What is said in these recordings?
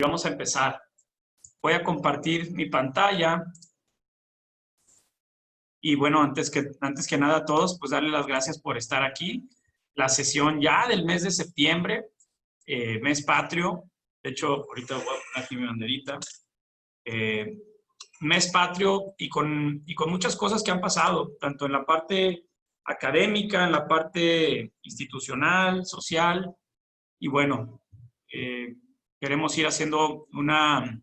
Vamos a empezar. Voy a compartir mi pantalla. Y bueno, antes que nada a todos, pues darles las gracias por estar aquí. La sesión ya del mes de septiembre, mes patrio. De hecho, ahorita voy a poner aquí mi banderita. Mes patrio y con muchas cosas que han pasado, tanto en la parte académica, en la parte institucional, social. Y bueno, queremos ir haciendo una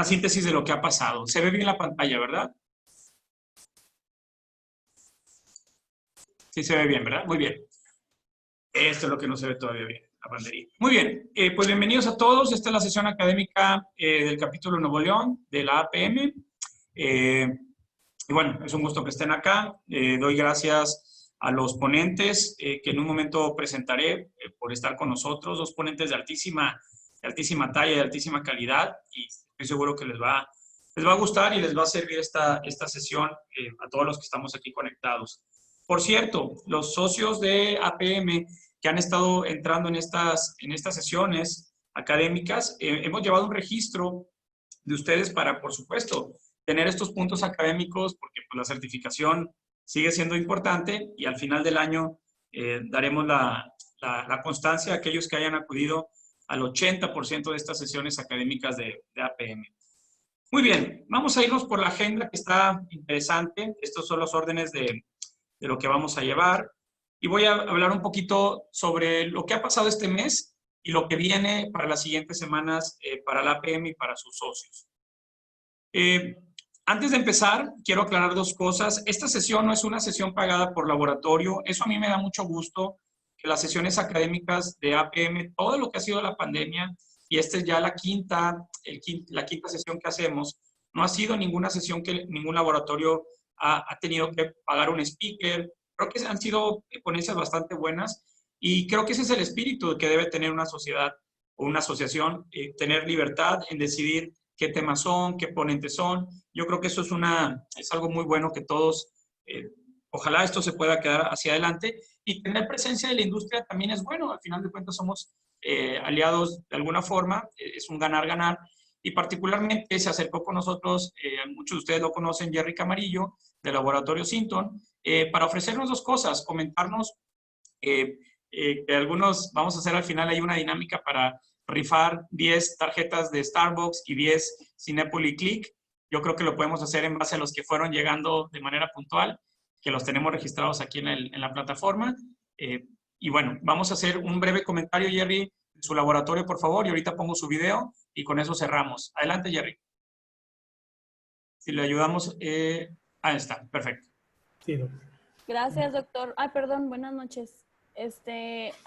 síntesis de lo que ha pasado. Se ve bien la pantalla, ¿verdad? Sí se ve bien, ¿verdad? Muy bien. Esto es lo que no se ve todavía bien, la banderita. Muy bien, pues bienvenidos a todos. Esta es la sesión académica del capítulo Nuevo León de la APM. Y bueno, es un gusto que estén acá. Doy gracias a los ponentes que en un momento presentaré por estar con nosotros. Dos ponentes de altísima talla, de altísima calidad, y estoy seguro que les va a gustar y les va a servir esta sesión a todos los que estamos aquí conectados. Por cierto, los socios de APM que han estado entrando en estas sesiones académicas, hemos llevado un registro de ustedes para, por supuesto, tener estos puntos académicos, porque pues, la certificación sigue siendo importante y al final del año daremos la constancia a aquellos que hayan acudido al 80% de estas sesiones académicas de APM. Muy bien, vamos a irnos por la agenda que está interesante. Estos son los órdenes de lo que vamos a llevar. Y voy a hablar un poquito sobre lo que ha pasado este mes y lo que viene para las siguientes semanas para la APM y para sus socios. Antes de empezar, quiero aclarar dos cosas. Esta sesión no es una sesión pagada por laboratorio. Eso a mí me da mucho gusto, que las sesiones académicas de APM, todo lo que ha sido la pandemia, y esta es ya la quinta sesión que hacemos, no ha sido ninguna sesión que ningún laboratorio ha tenido que pagar un speaker. Creo que han sido ponencias bastante buenas y creo que ese es el espíritu que debe tener una sociedad o una asociación, tener libertad en decidir qué temas son, qué ponentes son. Yo creo que eso es algo muy bueno que todos, ojalá esto se pueda quedar hacia adelante, y tener presencia de la industria también es bueno. Al final de cuentas somos aliados de alguna forma, es un ganar-ganar. Y particularmente se acercó con nosotros, muchos de ustedes lo conocen, Jerry Camarillo, del Laboratorio Sinton, para ofrecernos dos cosas: comentarnos que algunos, vamos a hacer al final ahí una dinámica para rifar 10 tarjetas de Starbucks y 10 Cinépolis Click. Yo creo que lo podemos hacer en base a los que fueron llegando de manera puntual, que los tenemos registrados aquí en la plataforma. Y bueno, vamos a hacer un breve comentario, Jerry, de su laboratorio, por favor, y ahorita pongo su video y con eso cerramos. Adelante, Jerry. Si le ayudamos, ahí está, perfecto. Sí, doctor. Gracias, doctor. Ay, perdón, buenas noches.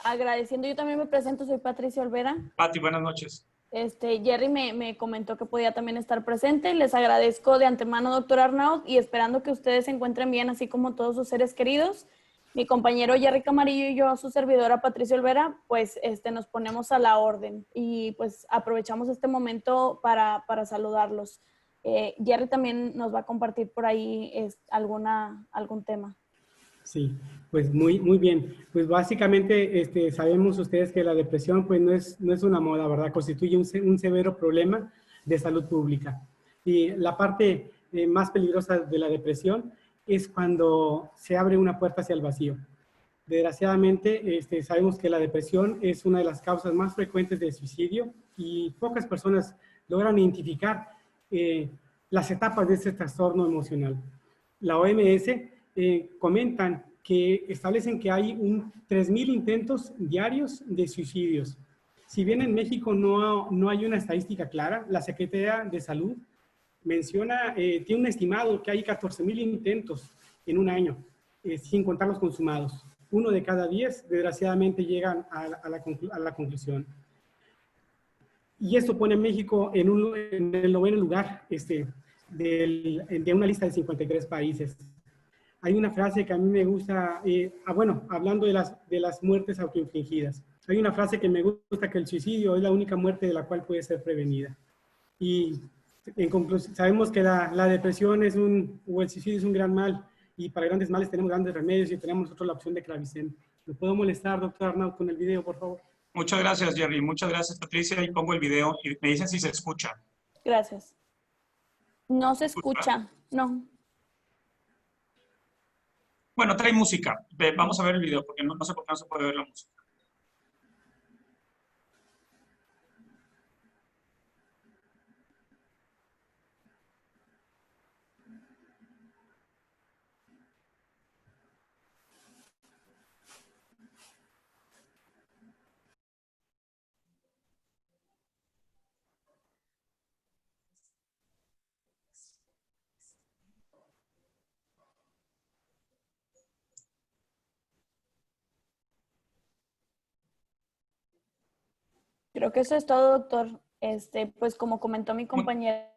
Agradeciendo, yo también me presento, soy Patricia Olvera. Pati, buenas noches. Jerry me comentó que podía también estar presente. Les agradezco de antemano, doctor Arnaud, y esperando que ustedes se encuentren bien, así como todos sus seres queridos. Mi compañero Jerry Camarillo y yo, su servidora Patricia Olvera, pues nos ponemos a la orden y pues aprovechamos este momento para saludarlos. Jerry también nos va a compartir por ahí algún tema. Sí, pues muy bien. Pues básicamente sabemos ustedes que la depresión pues no es una moda, ¿verdad? Constituye un severo problema de salud pública. Y la parte más peligrosa de la depresión es cuando se abre una puerta hacia el vacío. Desgraciadamente sabemos que la depresión es una de las causas más frecuentes de suicidio y pocas personas logran identificar las etapas de este trastorno emocional. La OMS comentan que establecen que hay 3,000 intentos diarios de suicidios. Si bien en México no hay una estadística clara, la Secretaría de Salud menciona, tiene un estimado que hay 14,000 intentos en un año, sin contar los consumados. 1 de cada 10, desgraciadamente, llegan a la conclusión. Y esto pone a México en el 9º lugar de una lista de 53 países. Hay una frase que a mí me gusta, hablando de las muertes autoinfligidas. Hay una frase que me gusta, que el suicidio es la única muerte de la cual puede ser prevenida. Y en conclusión, sabemos que la depresión o el suicidio es un gran mal, y para grandes males tenemos grandes remedios, y tenemos nosotros la opción de Clavicen. ¿Me puedo molestar, doctor Arnaud, con el video, por favor? Muchas gracias, Jerry. Muchas gracias, Patricia. Y pongo el video y me dicen si se escucha. Gracias. No se Disculpa. escucha, no. Bueno, trae música. Vamos a ver el video porque no sé por qué no se puede ver la música. Creo que eso es todo, doctor. Pues como comentó mi compañero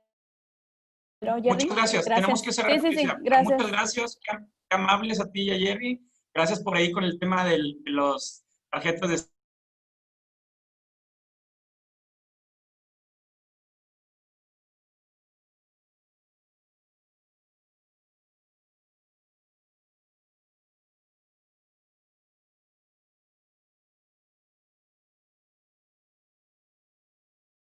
Jerry. Muchas gracias. Tenemos que cerrar. Sí, Patricia. gracias. Muchas gracias. Qué amables a ti y a Jerry. Gracias por ahí con el tema de los tarjetas de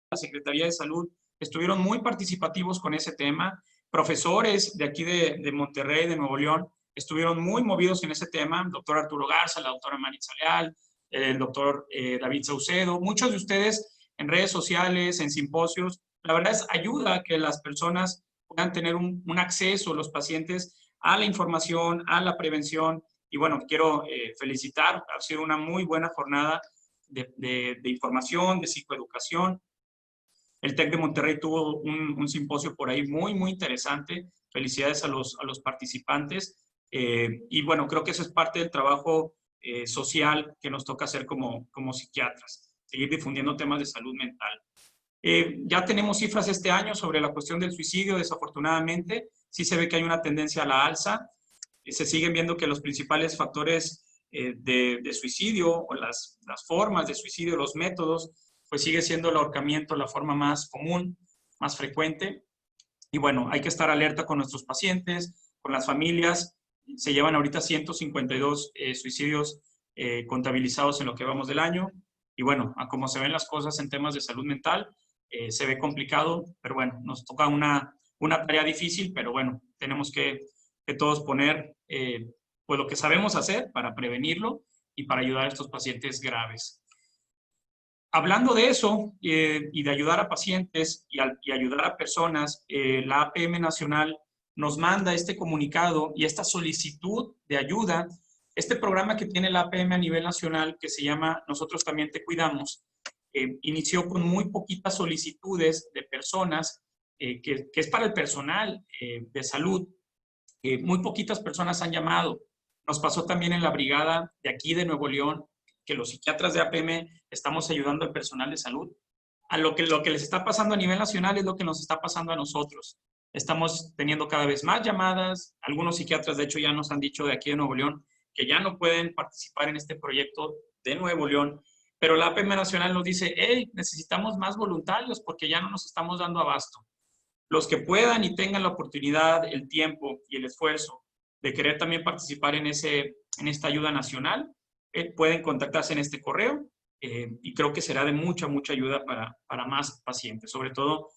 la Secretaría de Salud. Estuvieron muy participativos con ese tema. Profesores de aquí de Monterrey, de Nuevo León, estuvieron muy movidos en ese tema. El doctor Arturo Garza, la doctora Maritza Leal, el doctor David Saucedo, muchos de ustedes en redes sociales, en simposios. La verdad es ayuda a que las personas puedan tener un acceso, los pacientes, a la información, a la prevención. Y bueno, quiero felicitar, ha sido una muy buena jornada de información, de psicoeducación. El TEC de Monterrey tuvo un simposio por ahí muy interesante. Felicidades a los participantes. Y bueno, creo que eso es parte del trabajo social que nos toca hacer como psiquiatras, seguir difundiendo temas de salud mental. Ya tenemos cifras este año sobre la cuestión del suicidio, desafortunadamente. Sí se ve que hay una tendencia a la alza. Se siguen viendo que los principales factores de suicidio o las formas de suicidio, los métodos, pues sigue siendo el ahorcamiento la forma más común, más frecuente. Y bueno, hay que estar alerta con nuestros pacientes, con las familias. Se llevan ahorita 152 suicidios contabilizados en lo que vamos del año. Y bueno, a como se ven las cosas en temas de salud mental, se ve complicado, pero bueno, nos toca una tarea difícil, pero bueno, tenemos que todos poner pues lo que sabemos hacer para prevenirlo y para ayudar a estos pacientes graves. Hablando de eso y de ayudar a pacientes y ayudar a personas, la APM Nacional nos manda este comunicado y esta solicitud de ayuda. Este programa que tiene la APM a nivel nacional, que se llama Nosotros También Te Cuidamos, inició con muy poquitas solicitudes de personas, que es para el personal de salud. Muy poquitas personas han llamado. Nos pasó también en la brigada de aquí de Nuevo León, que los psiquiatras de APM estamos ayudando al personal de salud. A lo que les está pasando a nivel nacional es lo que nos está pasando a nosotros. Estamos teniendo cada vez más llamadas. Algunos psiquiatras, de hecho, ya nos han dicho de aquí de Nuevo León que ya no pueden participar en este proyecto de Nuevo León. Pero la APM Nacional nos dice, hey, necesitamos más voluntarios porque ya no nos estamos dando abasto. Los que puedan y tengan la oportunidad, el tiempo y el esfuerzo de querer también participar en esta ayuda nacional, pueden contactarse en este correo y creo que será de mucha ayuda para más pacientes, sobre todo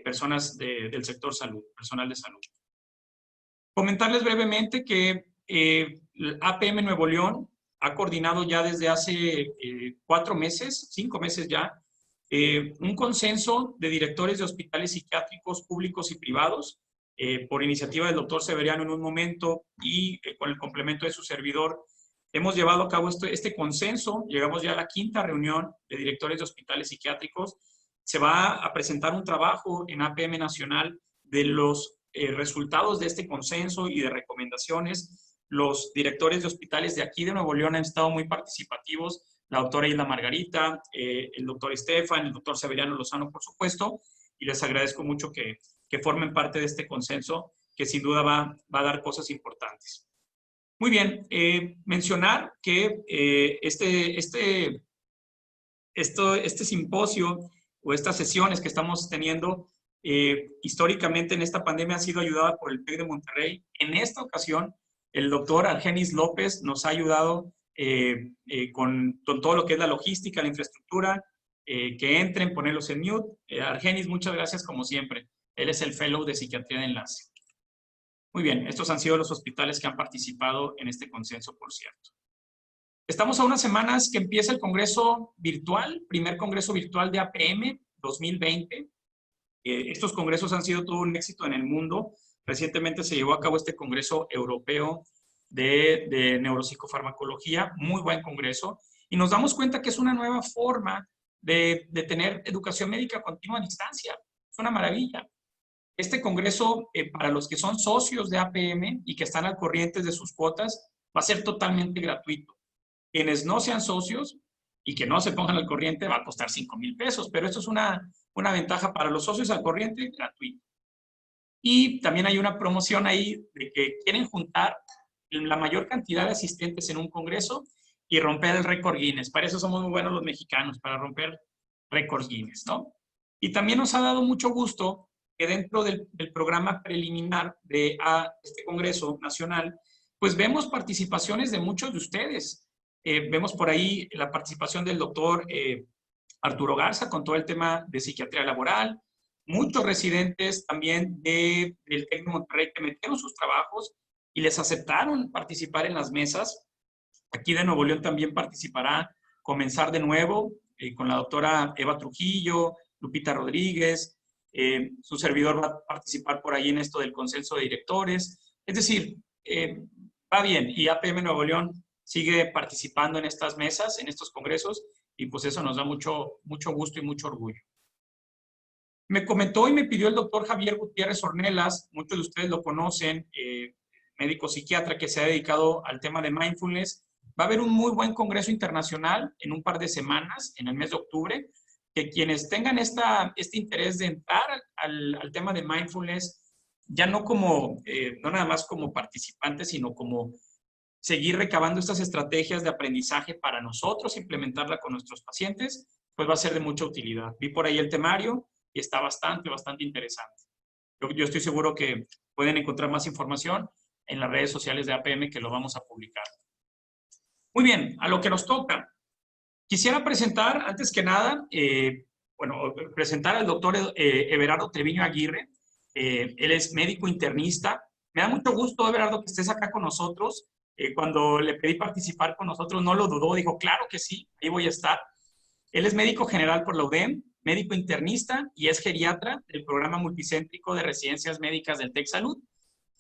personas del sector salud, personal de salud. Comentarles brevemente que APM Nuevo León ha coordinado ya desde hace 4 meses, 5 meses ya, un consenso de directores de hospitales psiquiátricos públicos y privados, por iniciativa del doctor Severiano en un momento y con el complemento de su servidor. Hemos llevado a cabo este consenso, llegamos ya a la 5ª reunión de directores de hospitales psiquiátricos. Se va a presentar un trabajo en APM Nacional de los resultados de este consenso y de recomendaciones. Los directores de hospitales de aquí de Nuevo León han estado muy participativos, la doctora Hilda Margarita, el doctor Estefan, el doctor Severiano Lozano, por supuesto, y les agradezco mucho que formen parte de este consenso, que sin duda va a dar cosas importantes. Muy bien, mencionar que este simposio o estas sesiones que estamos teniendo históricamente en esta pandemia ha sido ayudada por el TEC de Monterrey. En esta ocasión, el doctor Argenis López nos ha ayudado con todo lo que es la logística, la infraestructura, que entren, ponerlos en mute. Argenis, muchas gracias como siempre. Él es el fellow de psiquiatría de enlace. Muy bien, estos han sido los hospitales que han participado en este consenso, por cierto. Estamos a unas semanas que empieza el congreso virtual, primer congreso virtual de APM 2020. Estos congresos han sido todo un éxito en el mundo. Recientemente se llevó a cabo este congreso europeo de neuropsicofarmacología, muy buen congreso, y nos damos cuenta que es una nueva forma de tener educación médica continua a distancia. Es una maravilla. Este congreso, para los que son socios de APM y que están al corriente de sus cuotas, va a ser totalmente gratuito. Quienes no sean socios y que no se pongan al corriente va a costar 5,000 pesos, pero esto es una ventaja para los socios al corriente, gratuito. Y también hay una promoción ahí de que quieren juntar la mayor cantidad de asistentes en un congreso y romper el récord Guinness. Para eso somos muy buenos los mexicanos, para romper récords Guinness, ¿no? Y también nos ha dado mucho gusto que dentro del programa preliminar de este Congreso Nacional, pues vemos participaciones de muchos de ustedes. Vemos por ahí la participación del doctor Arturo Garza con todo el tema de psiquiatría laboral, muchos residentes también del TEC de Monterrey que metieron sus trabajos y les aceptaron participar en las mesas. Aquí de Nuevo León también participará Comenzar de Nuevo con la doctora Eva Trujillo, Lupita Rodríguez, su servidor va a participar por ahí en esto del consenso de directores. Es decir, va bien, y APM Nuevo León sigue participando en estas mesas, en estos congresos, y pues eso nos da mucho gusto y mucho orgullo. Me comentó y me pidió el doctor Javier Gutiérrez Ornelas, muchos de ustedes lo conocen, médico psiquiatra que se ha dedicado al tema de mindfulness. Va a haber un muy buen congreso internacional en un par de semanas, en el mes de octubre, que quienes tengan este interés de entrar al tema de mindfulness, ya no no nada más como participantes, sino como seguir recabando estas estrategias de aprendizaje para nosotros, implementarla con nuestros pacientes, pues va a ser de mucha utilidad. Vi por ahí el temario y está bastante interesante. Yo estoy seguro que pueden encontrar más información en las redes sociales de APM que lo vamos a publicar. Muy bien, a lo que nos toca. Quisiera presentar, antes que nada, presentar al doctor Everardo Treviño Aguirre. Él es médico internista. Me da mucho gusto, Everardo, que estés acá con nosotros. Cuando le pedí participar con nosotros, no lo dudó, dijo, claro que sí, ahí voy a estar. Él es médico general por la UDEM, médico internista y es geriatra del programa multicéntrico de residencias médicas del TEC Salud.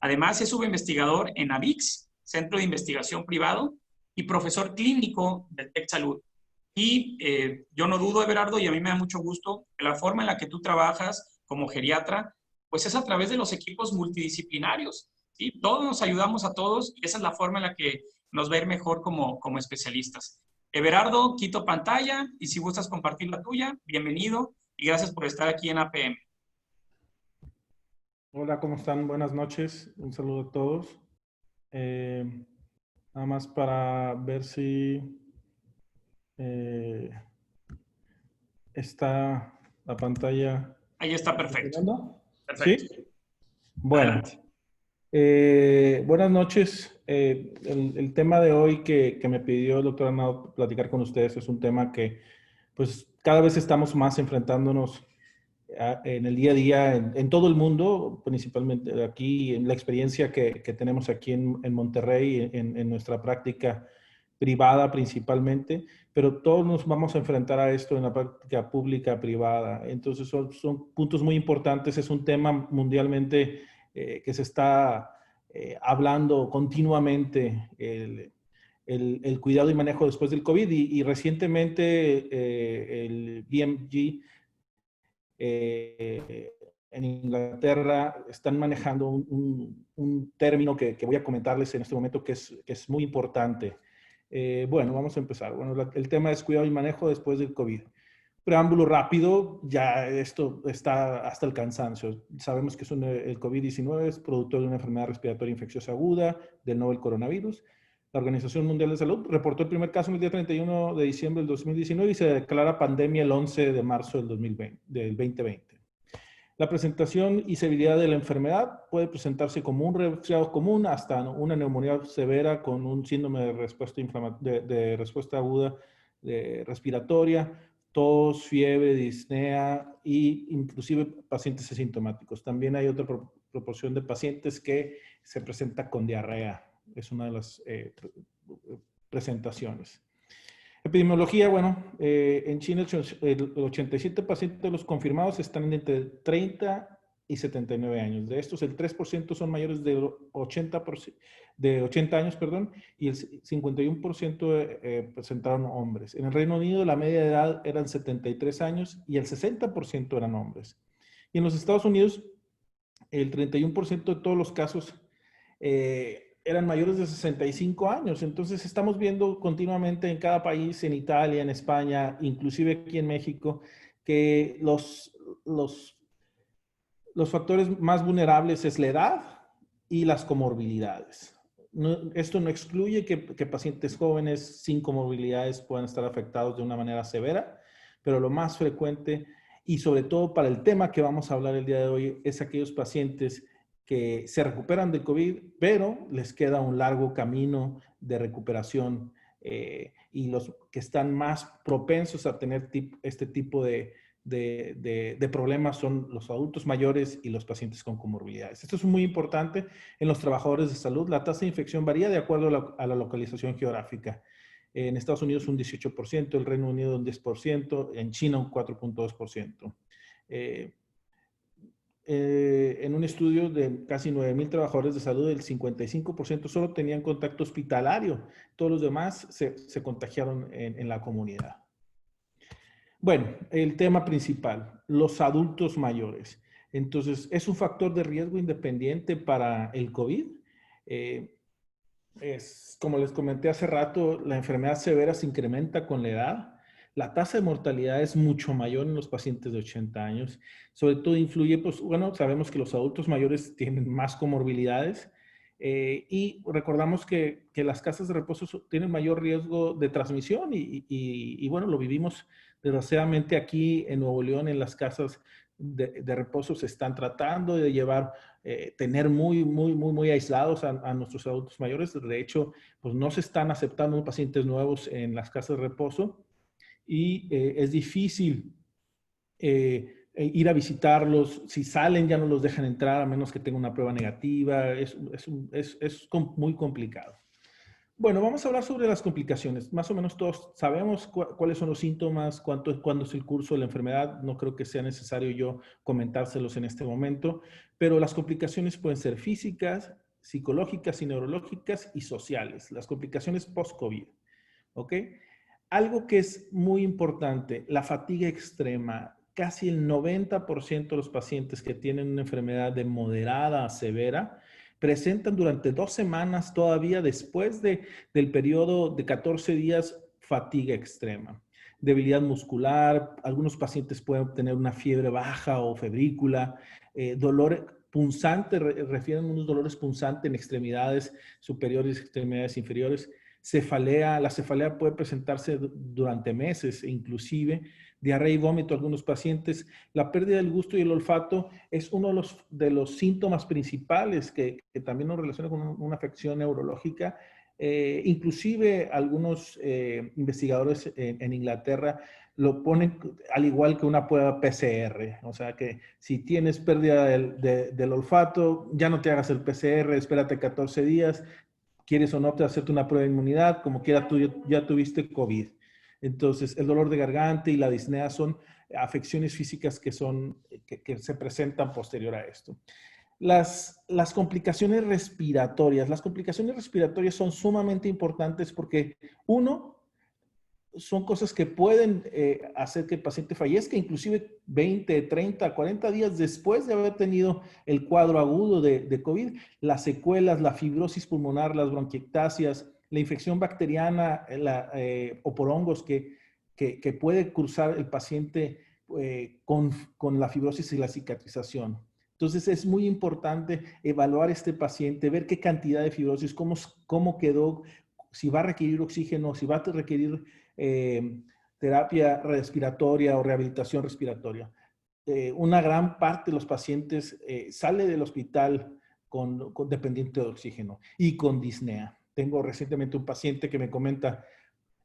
Además, es subinvestigador en AVIX, Centro de Investigación Privado, y profesor clínico del TEC Salud. Y yo no dudo, Everardo, y a mí me da mucho gusto, que la forma en la que tú trabajas como geriatra, pues es a través de los equipos multidisciplinarios, ¿sí? Todos nos ayudamos a todos y esa es la forma en la que nos va a ir mejor como especialistas. Everardo, quito pantalla y si gustas compartir la tuya, bienvenido y gracias por estar aquí en APM. Hola, ¿cómo están? Buenas noches. Un saludo a todos. Nada más para ver si está la pantalla. Ahí está, perfecto. ¿Sí? Bueno. Buenas noches. El tema de hoy que me pidió el doctor Arnaud platicar con ustedes es un tema que pues cada vez estamos más enfrentándonos en el día a día en todo el mundo, principalmente aquí, en la experiencia que tenemos aquí en Monterrey, en nuestra práctica privada principalmente, pero todos nos vamos a enfrentar a esto en la práctica pública privada. Entonces son puntos muy importantes, es un tema mundialmente que se está hablando continuamente, el cuidado y manejo después del COVID y recientemente el BMG en Inglaterra están manejando un término que voy a comentarles en este momento que es muy importante. Bueno, vamos a empezar. Bueno, el tema es cuidado y manejo después del COVID. Preámbulo rápido, ya esto está hasta el cansancio. Sabemos que el COVID-19 es producto de una enfermedad respiratoria infecciosa aguda del novel coronavirus. La Organización Mundial de Salud reportó el primer caso en el día 31 de diciembre del 2019 y se declara pandemia el 11 de marzo del 2020. La presentación y severidad de la enfermedad puede presentarse como un resfriado común hasta una neumonía severa con un síndrome de respuesta aguda respiratoria, tos, fiebre, disnea e inclusive pacientes asintomáticos. También hay otra proporción de pacientes que se presenta con diarrea. Es una de las presentaciones. Epidemiología, bueno, en China el 87% de los confirmados están entre 30 y 79 años. De estos, el 3% son mayores de 80 años, perdón, y el 51% presentaron hombres. En el Reino Unido, la media de edad eran 73 años y el 60% eran hombres. Y en los Estados Unidos, el 31% de todos los casos eran mayores de 65 años. Entonces, estamos viendo continuamente en cada país, en Italia, en España, inclusive aquí en México, que los factores más vulnerables es la edad y las comorbilidades. Esto no excluye que pacientes jóvenes sin comorbilidades puedan estar afectados de una manera severa, pero lo más frecuente, y sobre todo para el tema que vamos a hablar el día de hoy, es aquellos pacientes que se recuperan de COVID, pero les queda un largo camino de recuperación y los que están más propensos a tener este tipo de problemas son los adultos mayores y los pacientes con comorbilidades. Esto es muy importante en los trabajadores de salud. La tasa de infección varía de acuerdo a la localización geográfica. En Estados Unidos un 18%, el Reino Unido un 10%, en China un 4.2%. En un estudio de casi 9,000 trabajadores de salud, el 55% solo tenían contacto hospitalario. Todos los demás se contagiaron en la comunidad. Bueno, el tema principal, los adultos mayores. Entonces, ¿es un factor de riesgo independiente para el COVID? Como les comenté hace rato, la enfermedad severa se incrementa con la edad. La tasa de mortalidad es mucho mayor en los pacientes de 80 años. Sobre todo influye, pues, bueno, sabemos que los adultos mayores tienen más comorbilidades y recordamos que las casas de reposo tienen mayor riesgo de transmisión y bueno, lo vivimos desgraciadamente aquí en Nuevo León, en las casas de reposo se están tratando de llevar, tener muy aislados a nuestros adultos mayores. De hecho, pues no se están aceptando pacientes nuevos en las casas de reposo. Y es difícil ir a visitarlos. Si salen ya no los dejan entrar a menos que tengan una prueba negativa. Es muy complicado. Bueno, vamos a hablar sobre las complicaciones. Más o menos todos sabemos cuáles son los síntomas, cuándo es el curso de la enfermedad. No creo que sea necesario yo comentárselos en este momento, pero las complicaciones pueden ser físicas, psicológicas y neurológicas y sociales. Las complicaciones post-COVID, ¿ok? Algo que es muy importante, la fatiga extrema. Casi el 90% de los pacientes que tienen una enfermedad de moderada a severa presentan durante 2 semanas todavía después del periodo de 14 días fatiga extrema. Debilidad muscular, algunos pacientes pueden tener una fiebre baja o febrícula, dolor punzante, refieren unos dolores punzantes en extremidades superiores y extremidades inferiores. Cefalea, la cefalea puede presentarse durante meses, inclusive diarrea y vómito. Algunos pacientes, la pérdida del gusto y el olfato es uno de los síntomas principales que también nos relaciona con una afección neurológica. Inclusive algunos investigadores en Inglaterra lo ponen al igual que una prueba PCR. O sea que si tienes pérdida del olfato, ya no te hagas el PCR, espérate 14 días. Quieres o no te hacerte una prueba de inmunidad, como quiera tú ya tuviste COVID. Entonces, el dolor de garganta y la disnea son afecciones físicas que se presentan posterior a esto. Las complicaciones respiratorias. Las complicaciones respiratorias son sumamente importantes porque, uno, son cosas que pueden hacer que el paciente fallezca, inclusive 20, 30, 40 días después de haber tenido el cuadro agudo de COVID. Las secuelas, la fibrosis pulmonar, las bronquiectasias, la infección bacteriana o por hongos que puede cruzar el paciente con la fibrosis y la cicatrización. Entonces es muy importante evaluar a este paciente, ver qué cantidad de fibrosis, cómo quedó, si va a requerir oxígeno, si va a requerir terapia respiratoria o rehabilitación respiratoria. una gran parte de los pacientes sale del hospital con dependiente de oxígeno y con disnea. Tengo recientemente un paciente que me comenta,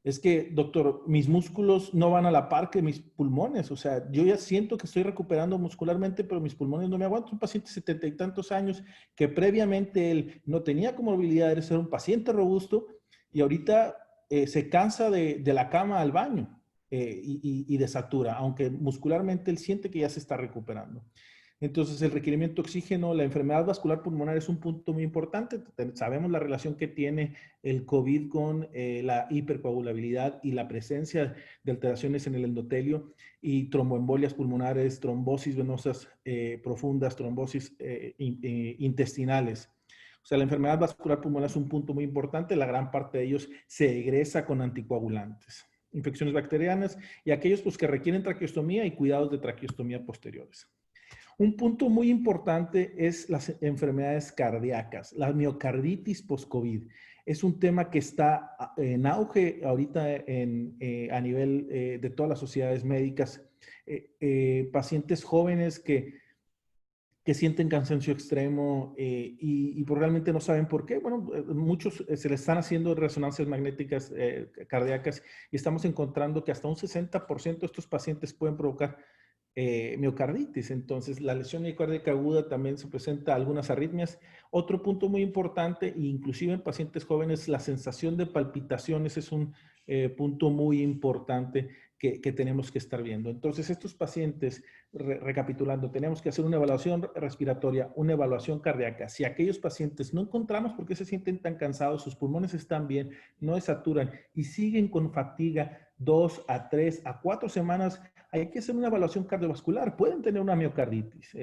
es que, doctor, mis músculos no van a la par que mis pulmones. O sea, yo ya siento que estoy recuperando muscularmente, pero mis pulmones no me aguantan. Un paciente de 70 y tantos años que previamente él no tenía comorbilidad, era un paciente robusto y ahorita se cansa de la cama al baño y desatura, aunque muscularmente él siente que ya se está recuperando. Entonces, el requerimiento de oxígeno, la enfermedad vascular pulmonar es un punto muy importante. Sabemos la relación que tiene el COVID con la hipercoagulabilidad y la presencia de alteraciones en el endotelio y tromboembolias pulmonares, trombosis venosas profundas, trombosis intestinales. O sea, la enfermedad vascular pulmonar es un punto muy importante. La gran parte de ellos se egresa con anticoagulantes, infecciones bacterianas y aquellos pues, que requieren traqueostomía y cuidados de traqueostomía posteriores. Un punto muy importante es las enfermedades cardíacas. La miocarditis post-COVID es un tema que está en auge ahorita a nivel de todas las sociedades médicas. Pacientes jóvenes que sienten cansancio extremo y pues realmente no saben por qué. Bueno, muchos se les están haciendo resonancias magnéticas cardíacas y estamos encontrando que hasta un 60% de estos pacientes pueden provocar miocarditis. Entonces, la lesión miocárdica aguda también se presenta algunas arritmias. Otro punto muy importante, inclusive en pacientes jóvenes, la sensación de palpitaciones es un punto muy importante que tenemos que estar viendo. Entonces, estos pacientes, recapitulando, tenemos que hacer una evaluación respiratoria, una evaluación cardíaca. Si aquellos pacientes no encontramos por qué se sienten tan cansados, sus pulmones están bien, no desaturan y siguen con fatiga 2 a 3 a 4 semanas, hay que hacer una evaluación cardiovascular. Pueden tener una miocarditis.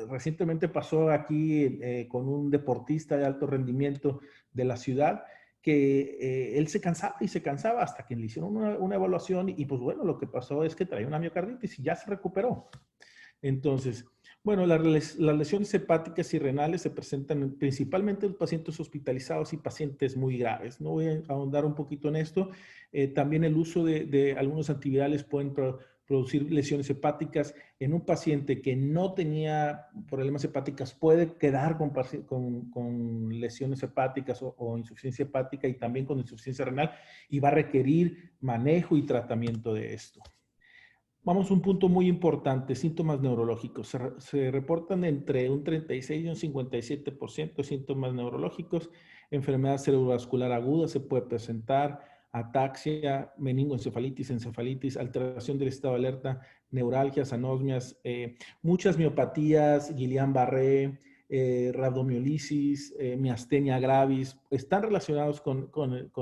Recientemente pasó aquí con un deportista de alto rendimiento de la ciudad que él se cansaba y se cansaba hasta que le hicieron una evaluación y pues bueno, lo que pasó es que traía una miocarditis y ya se recuperó. Entonces, bueno, las lesiones hepáticas y renales se presentan principalmente en pacientes hospitalizados y pacientes muy graves. No voy a ahondar un poquito en esto. También el uso de algunos antivirales pueden producir lesiones hepáticas. En un paciente que no tenía problemas hepáticas puede quedar con lesiones hepáticas o insuficiencia hepática y también con insuficiencia renal y va a requerir manejo y tratamiento de esto. Vamos a un punto muy importante, síntomas neurológicos. Se reportan entre un 36 y un 57% de síntomas neurológicos. Enfermedad cerebrovascular aguda se puede presentar, ataxia, meningoencefalitis, encefalitis, alteración del estado de alerta, neuralgias, anosmias, muchas miopatías, Guillain-Barré, rabdomiolisis, miastenia gravis, están relacionados con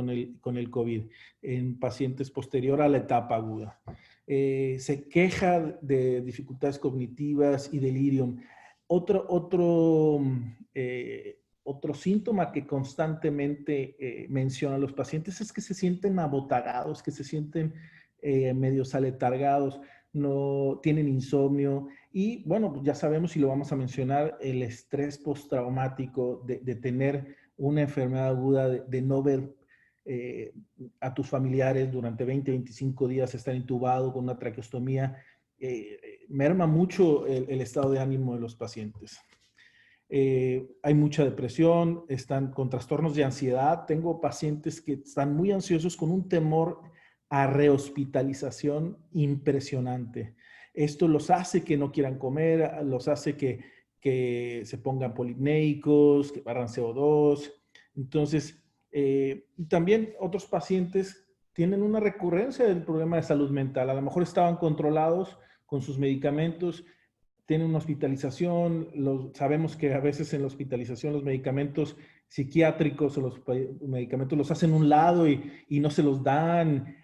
el COVID en pacientes posterior a la etapa aguda. Se queja de dificultades cognitivas y delirium. Otro síntoma que constantemente mencionan los pacientes es que se sienten abotagados, que se sienten medios aletargados, no tienen insomnio y bueno, ya sabemos y lo vamos a mencionar, el estrés postraumático de tener una enfermedad aguda, de no ver a tus familiares durante 20, 25 días, estar intubado con una traqueostomía, merma mucho el estado de ánimo de los pacientes. Hay mucha depresión, están con trastornos de ansiedad. Tengo pacientes que están muy ansiosos con un temor a rehospitalización impresionante. Esto los hace que no quieran comer, los hace que se pongan polipneicos, que barran CO2. Entonces, también otros pacientes tienen una recurrencia del problema de salud mental. A lo mejor estaban controlados con sus medicamentos, tienen una hospitalización. Sabemos que a veces en la hospitalización los medicamentos psiquiátricos o los medicamentos los hacen a un lado y no se los dan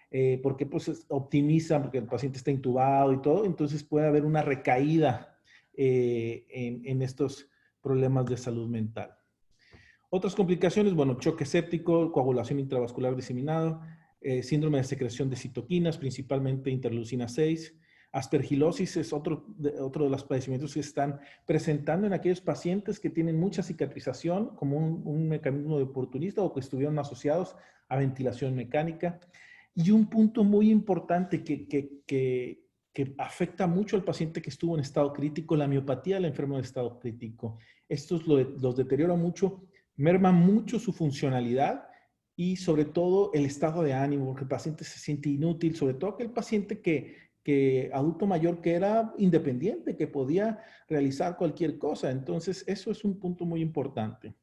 porque pues optimizan, porque el paciente está intubado y todo. Entonces puede haber una recaída en estos problemas de salud mental. Otras complicaciones, bueno, choque séptico, coagulación intravascular diseminado, síndrome de secreción de citoquinas, principalmente interleucina 6. Aspergilosis es otro de los padecimientos que se están presentando en aquellos pacientes que tienen mucha cicatrización como un mecanismo de oportunista o que estuvieron asociados a ventilación mecánica. Y un punto muy importante que que afecta mucho al paciente que estuvo en estado crítico, la miopatía del enfermo en estado crítico. Estos los deteriora mucho, merma mucho su funcionalidad y sobre todo el estado de ánimo, porque el paciente se siente inútil, sobre todo aquel paciente que adulto mayor que era independiente, que podía realizar cualquier cosa. Entonces, eso es un punto muy importante.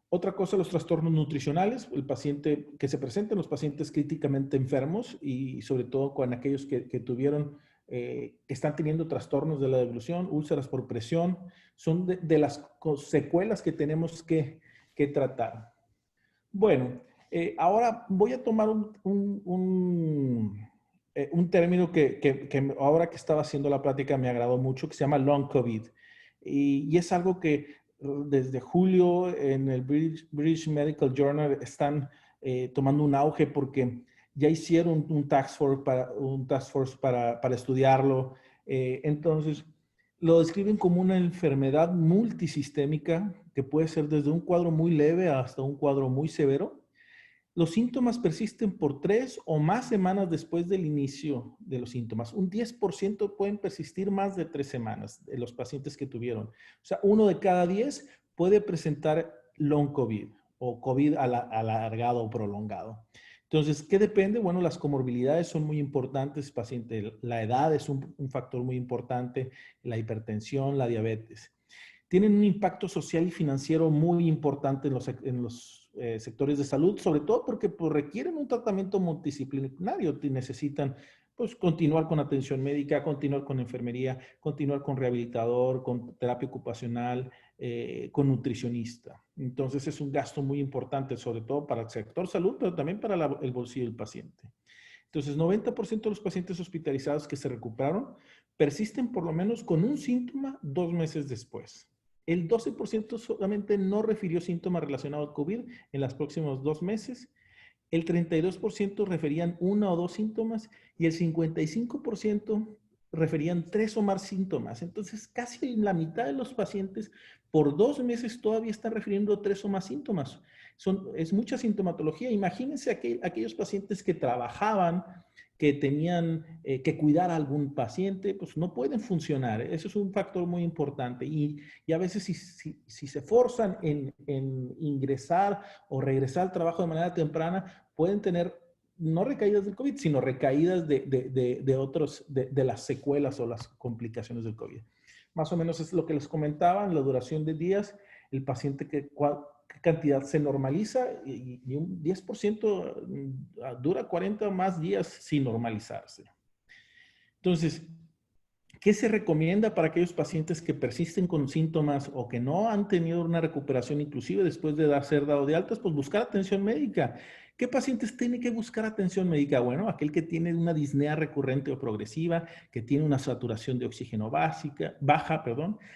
Otra cosa, los trastornos nutricionales, el paciente que se presenta en los pacientes críticamente enfermos y sobre todo con aquellos que tuvieron, que están teniendo trastornos de la deglución, úlceras por presión, son de las secuelas que tenemos que tratar. Bueno, ahora voy a tomar un término que ahora que estaba haciendo la plática me agradó mucho, que se llama Long COVID. Y es algo que desde julio en el British Medical Journal están tomando un auge porque ya hicieron un task force para estudiarlo. Entonces, lo describen como una enfermedad multisistémica que puede ser desde un cuadro muy leve hasta un cuadro muy severo. Los síntomas persisten por 3 o más semanas después del inicio de los síntomas. Un 10% pueden persistir más de 3 semanas de los pacientes que tuvieron. O sea, 1 de cada 10 puede presentar long COVID o COVID alargado o prolongado. Entonces, ¿qué depende? Bueno, las comorbilidades son muy importantes, paciente. La edad es un factor muy importante, la hipertensión, la diabetes. Tienen un impacto social y financiero muy importante en los sectores de salud, sobre todo porque pues, requieren un tratamiento multidisciplinario. Necesitan pues, continuar con atención médica, continuar con enfermería, continuar con rehabilitador, con terapia ocupacional, con nutricionista. Entonces es un gasto muy importante, sobre todo para el sector salud, pero también para el bolsillo del paciente. Entonces, 90% de los pacientes hospitalizados que se recuperaron persisten por lo menos con un síntoma 2 meses después. El 12% solamente no refirió síntomas relacionados al COVID en los próximos 2 meses. El 32% referían 1 o 2 síntomas y el 55% referían 3 o más síntomas. Entonces, casi la mitad de los pacientes por 2 meses todavía están refiriendo 3 o más síntomas. Es mucha sintomatología. Imagínense aquellos pacientes que trabajaban, que tenían que cuidar a algún paciente, pues no pueden funcionar. Eso es un factor muy importante. Y a veces si se forzan en ingresar o regresar al trabajo de manera temprana, pueden tener no recaídas del COVID, sino recaídas de las secuelas o las complicaciones del COVID. Más o menos es lo que les comentaba, la duración de días, el paciente qué cantidad se normaliza y un 10% dura 40 o más días sin normalizarse. Entonces, ¿qué se recomienda para aquellos pacientes que persisten con síntomas o que no han tenido una recuperación inclusive después de ser dado de altas? Pues buscar atención médica. ¿Qué pacientes tienen que buscar atención médica? Bueno, aquel que tiene una disnea recurrente o progresiva, que tiene una saturación de oxígeno baja,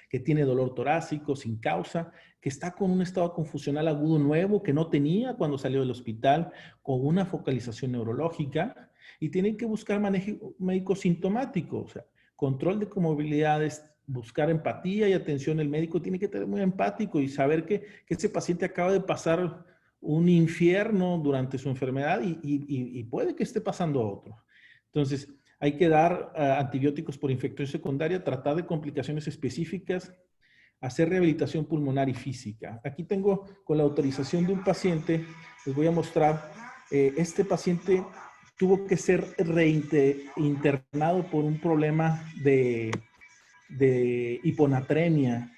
que tiene dolor torácico sin causa, que está con un estado confusional agudo nuevo que no tenía cuando salió del hospital, con una focalización neurológica, y tienen que buscar manejo médico sintomático, o sea, control de comorbilidades, buscar empatía y atención. El médico tiene que ser muy empático y saber que ese paciente acaba de pasar un infierno durante su enfermedad y puede que esté pasando otro. Entonces, hay que dar antibióticos por infección secundaria, tratar de complicaciones específicas, hacer rehabilitación pulmonar y física. Aquí tengo con la autorización de un paciente, les voy a mostrar, este paciente tuvo que ser internado por un problema de hiponatremia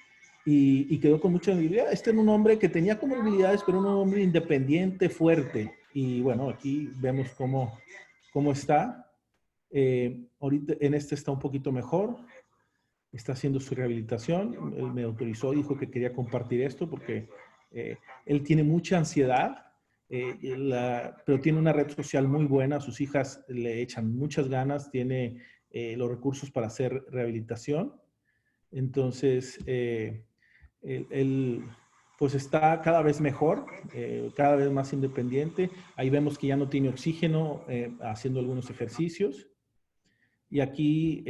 y quedó con mucha debilidad. Este era un hombre que tenía comorbilidades, pero un hombre independiente, fuerte. Y bueno, aquí vemos cómo está. Ahorita en este está un poquito mejor. Está haciendo su rehabilitación. Él me autorizó, dijo que quería compartir esto porque él tiene mucha ansiedad. Pero tiene una red social muy buena, sus hijas le echan muchas ganas, tiene los recursos para hacer rehabilitación. Entonces, él pues está cada vez mejor, cada vez más independiente. Ahí vemos que ya no tiene oxígeno haciendo algunos ejercicios. Y aquí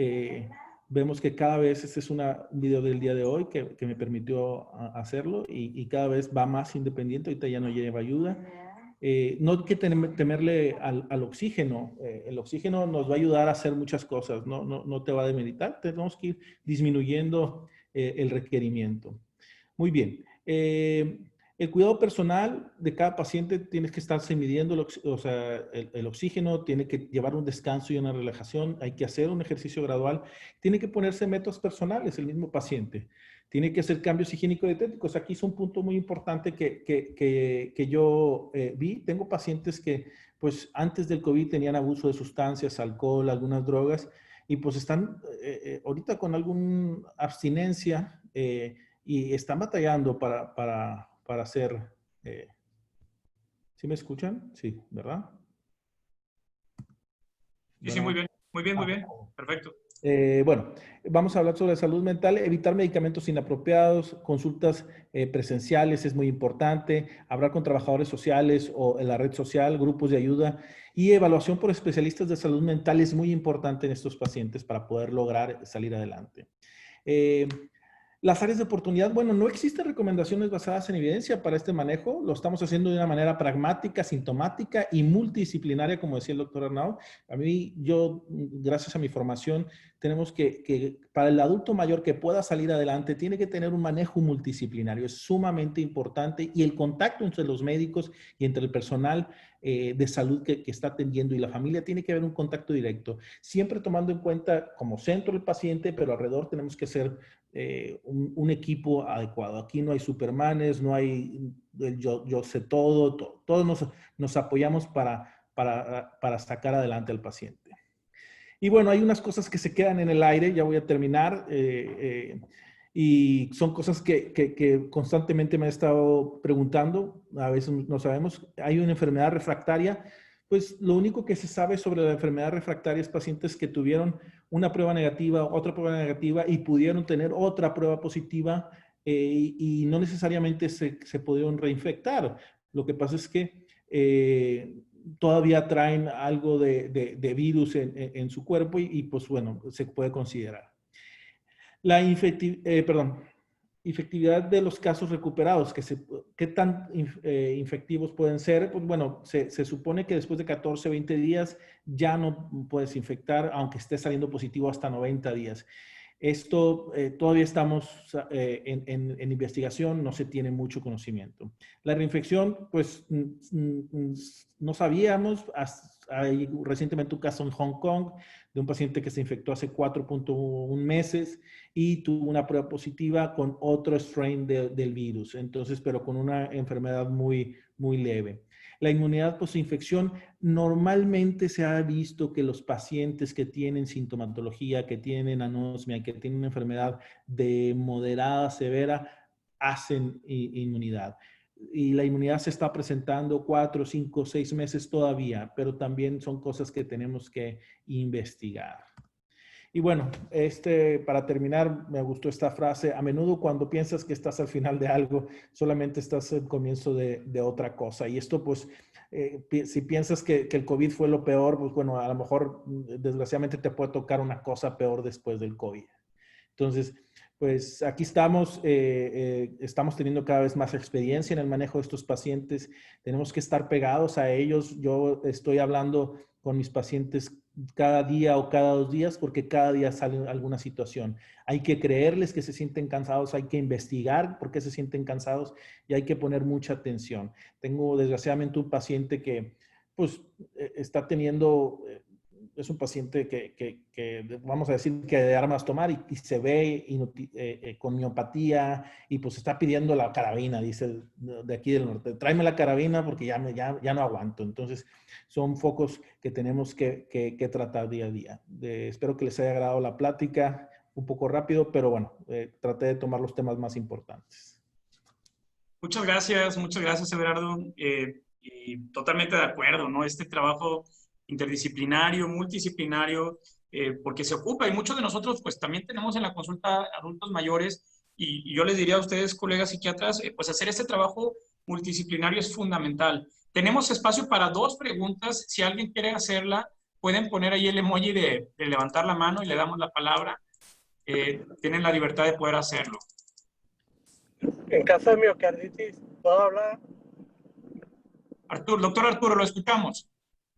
vemos que cada vez, este es un video del día de hoy que me permitió hacerlo y cada vez va más independiente, ahorita ya no lleva ayuda. no hay que temerle al oxígeno. El oxígeno nos va a ayudar a hacer muchas cosas, no te va a demeritar. Tenemos que ir disminuyendo el requerimiento. Muy bien. El cuidado personal de cada paciente tienes que estarse midiendo el oxígeno, tiene que llevar un descanso y una relajación, hay que hacer un ejercicio gradual, tiene que ponerse metas personales el mismo paciente, tiene que hacer cambios higiénico-dietéticos. Aquí es un punto muy importante que yo vi. Tengo pacientes que pues antes del COVID tenían abuso de sustancias, alcohol, algunas drogas, y pues están ahorita con alguna abstinencia y están batallando para hacer... ¿Sí me escuchan? Sí, ¿verdad? Sí, sí, muy bien, muy bien, muy bien. Perfecto. Bueno, vamos a hablar sobre salud mental, evitar medicamentos inapropiados, consultas presenciales es muy importante, hablar con trabajadores sociales o en la red social, grupos de ayuda y evaluación por especialistas de salud mental es muy importante en estos pacientes para poder lograr salir adelante. Las áreas de oportunidad, bueno, no existen recomendaciones basadas en evidencia para este manejo. Lo estamos haciendo de una manera pragmática, sintomática y multidisciplinaria, como decía el doctor Arnaud. A mí, gracias a mi formación, tenemos que para el adulto mayor que pueda salir adelante, tiene que tener un manejo multidisciplinario. Es sumamente importante y el contacto entre los médicos y entre el personal de salud que está atendiendo y la familia tiene que haber un contacto directo. Siempre tomando en cuenta como centro el paciente, pero alrededor tenemos que ser un equipo adecuado. Aquí no hay supermanes, no hay yo sé todo, todos nos apoyamos para sacar adelante al paciente. Y bueno, hay unas cosas que se quedan en el aire, ya voy a terminar, y son cosas que constantemente me he estado preguntando, a veces no sabemos. Hay una enfermedad refractaria, pues lo único que se sabe sobre la enfermedad refractaria es pacientes que tuvieron una prueba negativa, otra prueba negativa y pudieron tener otra prueba positiva y no necesariamente se pudieron reinfectar. Lo que pasa es que todavía traen algo de virus en su cuerpo y pues bueno, se puede considerar. La efectividad de los casos recuperados, ¿qué tan infectivos pueden ser? Pues bueno, se supone que después de 14, 20 días ya no puedes infectar, aunque esté saliendo positivo hasta 90 días. Esto todavía estamos en investigación, no se tiene mucho conocimiento. La reinfección, pues no sabíamos. Hay recientemente un caso en Hong Kong de un paciente que se infectó hace 4.1 meses y tuvo una prueba positiva con otro strain del virus. Entonces, pero con una enfermedad muy, muy leve. La inmunidad post-infección, normalmente se ha visto que los pacientes que tienen sintomatología, que tienen anosmia, que tienen una enfermedad de moderada a severa, hacen inmunidad. Y la inmunidad se está presentando 4, 5, 6 meses todavía, pero también son cosas que tenemos que investigar. Y bueno, para terminar, me gustó esta frase: a menudo cuando piensas que estás al final de algo, solamente estás al comienzo de otra cosa. Y esto, pues, si piensas que el COVID fue lo peor, pues bueno, a lo mejor, desgraciadamente, te puede tocar una cosa peor después del COVID. Entonces, pues aquí estamos teniendo cada vez más experiencia en el manejo de estos pacientes. Tenemos que estar pegados a ellos. Yo estoy hablando con mis pacientes cada día o cada 2 días porque cada día sale alguna situación. Hay que creerles que se sienten cansados, hay que investigar por qué se sienten cansados y hay que poner mucha atención. Tengo desgraciadamente un paciente que pues está teniendo... Es un paciente que vamos a decir que de armas tomar y se ve con miopatía y pues está pidiendo la carabina, dice de aquí del norte, tráeme la carabina porque ya no aguanto. Entonces son focos que tenemos que tratar día a día. Espero que les haya agradado la plática, un poco rápido, pero bueno, traté de tomar los temas más importantes. Muchas gracias, Everardo. Y totalmente de acuerdo, ¿no? Este trabajo interdisciplinario, multidisciplinario, porque se ocupa, y muchos de nosotros pues también tenemos en la consulta adultos mayores, y yo les diría a ustedes, colegas psiquiatras, pues hacer este trabajo multidisciplinario es fundamental. Tenemos espacio para 2 preguntas, si alguien quiere hacerla, pueden poner ahí el emoji de levantar la mano y le damos la palabra. Tienen la libertad de poder hacerlo. En caso de miocarditis, ¿puedo hablar? Arturo, doctor Arturo, lo escuchamos.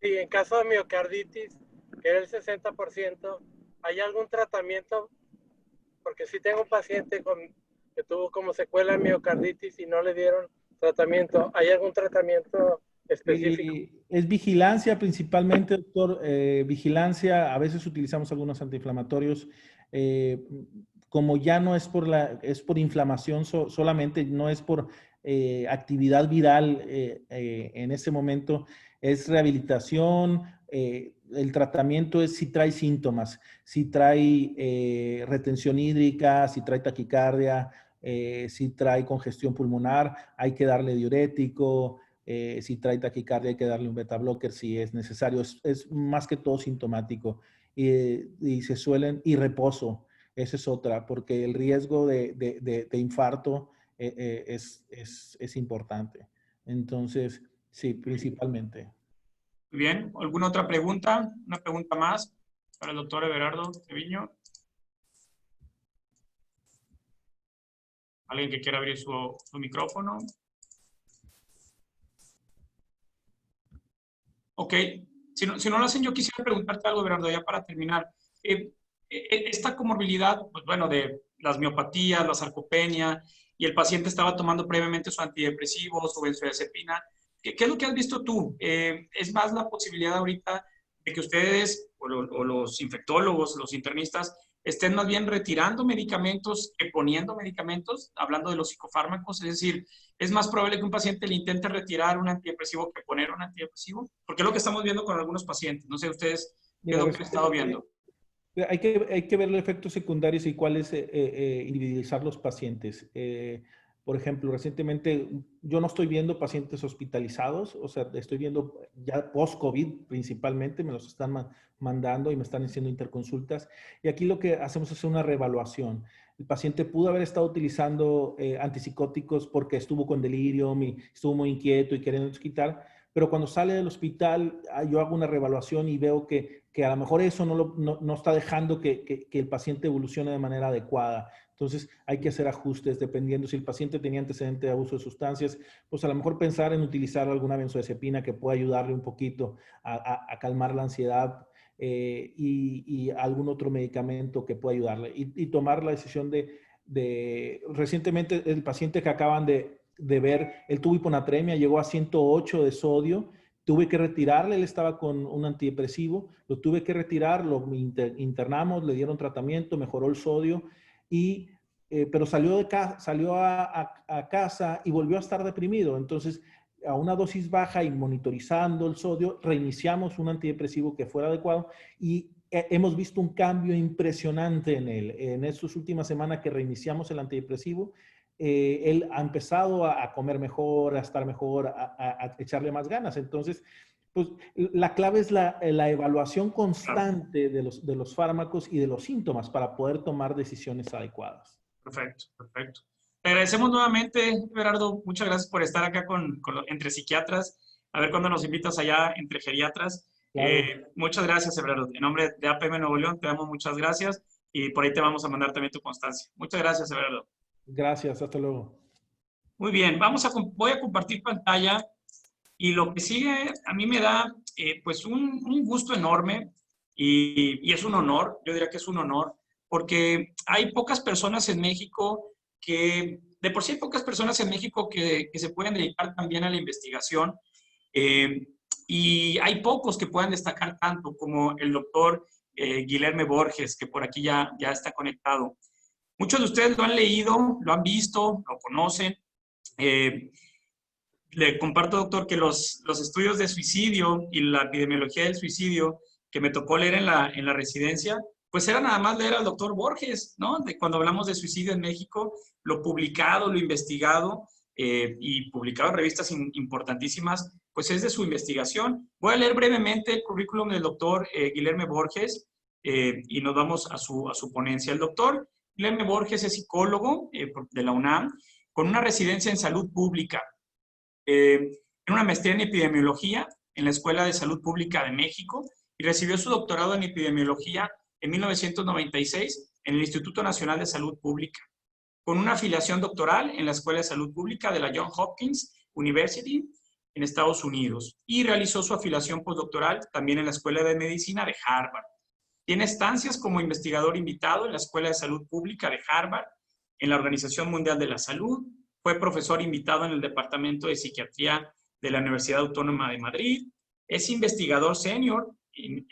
Sí, en caso de miocarditis, que era el 60%, ¿hay algún tratamiento? Porque sí tengo un paciente que tuvo como secuela miocarditis y no le dieron tratamiento. ¿Hay algún tratamiento específico? Es vigilancia principalmente, doctor. Vigilancia, a veces utilizamos algunos antiinflamatorios. Como ya no es es por inflamación solamente, no es por actividad viral en ese momento, es rehabilitación. El tratamiento es si trae síntomas, si trae retención hídrica, si trae taquicardia, si trae congestión pulmonar, hay que darle diurético. Si trae taquicardia hay que darle un beta blocker si es necesario. Es más que todo sintomático. Y se suelen, y reposo, esa es otra, porque el riesgo de infarto es importante. Entonces, sí, principalmente. Muy bien. ¿Alguna otra pregunta? Una pregunta más para el doctor Everardo Treviño. ¿Alguien que quiera abrir su micrófono? Ok. Si no lo hacen, yo quisiera preguntarte algo, Everardo, ya para terminar. Esta comorbilidad, pues bueno, de las miopatías, la sarcopenia, y el paciente estaba tomando previamente su antidepresivo, su benzodiazepina. ¿Qué es lo que has visto tú? ¿Es más la posibilidad ahorita de que ustedes, o los infectólogos, los internistas, estén más bien retirando medicamentos que poniendo medicamentos, hablando de los psicofármacos? Es decir, ¿es más probable que un paciente le intente retirar un antidepresivo que poner un antidepresivo? Porque es lo que estamos viendo con algunos pacientes. No sé ustedes qué es lo que han estado viendo. Hay que ver los efectos secundarios y cuáles individualizar los pacientes. Por ejemplo, recientemente yo no estoy viendo pacientes hospitalizados, o sea, estoy viendo ya post-COVID principalmente, me los están mandando y me están haciendo interconsultas. Y aquí lo que hacemos es una reevaluación. El paciente pudo haber estado utilizando antipsicóticos porque estuvo con delirio, estuvo muy inquieto y queriendo quitar, pero cuando sale del hospital yo hago una reevaluación y veo que a lo mejor eso no está dejando que el paciente evolucione de manera adecuada. Entonces hay que hacer ajustes dependiendo si el paciente tenía antecedente de abuso de sustancias, pues a lo mejor pensar en utilizar alguna benzodiazepina que pueda ayudarle un poquito a calmar la ansiedad y algún otro medicamento que pueda ayudarle. Y tomar la decisión recientemente el paciente que acaban de ver, él tuvo hiponatremia, llegó a 108 de sodio, tuve que retirarle, él estaba con un antidepresivo, lo tuve que retirar, lo internamos, le dieron tratamiento, mejoró el sodio, pero salió a casa y volvió a estar deprimido. Entonces, a una dosis baja y monitorizando el sodio, reiniciamos un antidepresivo que fuera adecuado y hemos visto un cambio impresionante en él. En estas últimas semanas que reiniciamos el antidepresivo, él ha empezado a comer mejor, a estar mejor, a echarle más ganas. Entonces, pues la clave es la evaluación constante de los fármacos y de los síntomas para poder tomar decisiones adecuadas. Perfecto, perfecto. Te agradecemos nuevamente, Everardo. Muchas gracias por estar acá entre psiquiatras. A ver cuándo nos invitas allá entre geriatras. Claro. Muchas gracias, Everardo. En nombre de APM Nuevo León, te damos muchas gracias y por ahí te vamos a mandar también tu constancia. Muchas gracias, Everardo. Gracias, hasta luego. Muy bien, voy a compartir pantalla y lo que sigue a mí me da pues un gusto enorme y es un honor, yo diría que es un honor, porque hay pocas personas en México de por sí hay pocas personas en México que se pueden dedicar también a la investigación y hay pocos que puedan destacar tanto como el doctor Guilherme Borges, que por aquí ya está conectado. Muchos de ustedes lo han leído, lo han visto, lo conocen. Le comparto, doctor, que los estudios de suicidio y la epidemiología del suicidio que me tocó leer en la residencia, pues era nada más leer al doctor Borges, ¿no? Cuando hablamos de suicidio en México, lo publicado, lo investigado y publicado en revistas importantísimas, pues es de su investigación. Voy a leer brevemente el currículum del doctor Guilherme Borges y nos vamos a su ponencia. El doctor Guilherme Borges es psicólogo de la UNAM, con una residencia en salud pública, en una maestría en epidemiología en la Escuela de Salud Pública de México y recibió su doctorado en epidemiología en 1996 en el Instituto Nacional de Salud Pública, con una afiliación doctoral en la Escuela de Salud Pública de la Johns Hopkins University en Estados Unidos y realizó su afiliación postdoctoral también en la Escuela de Medicina de Harvard. Tiene estancias como investigador invitado en la Escuela de Salud Pública de Harvard, en la Organización Mundial de la Salud, fue profesor invitado en el Departamento de Psiquiatría de la Universidad Autónoma de Madrid, es investigador senior en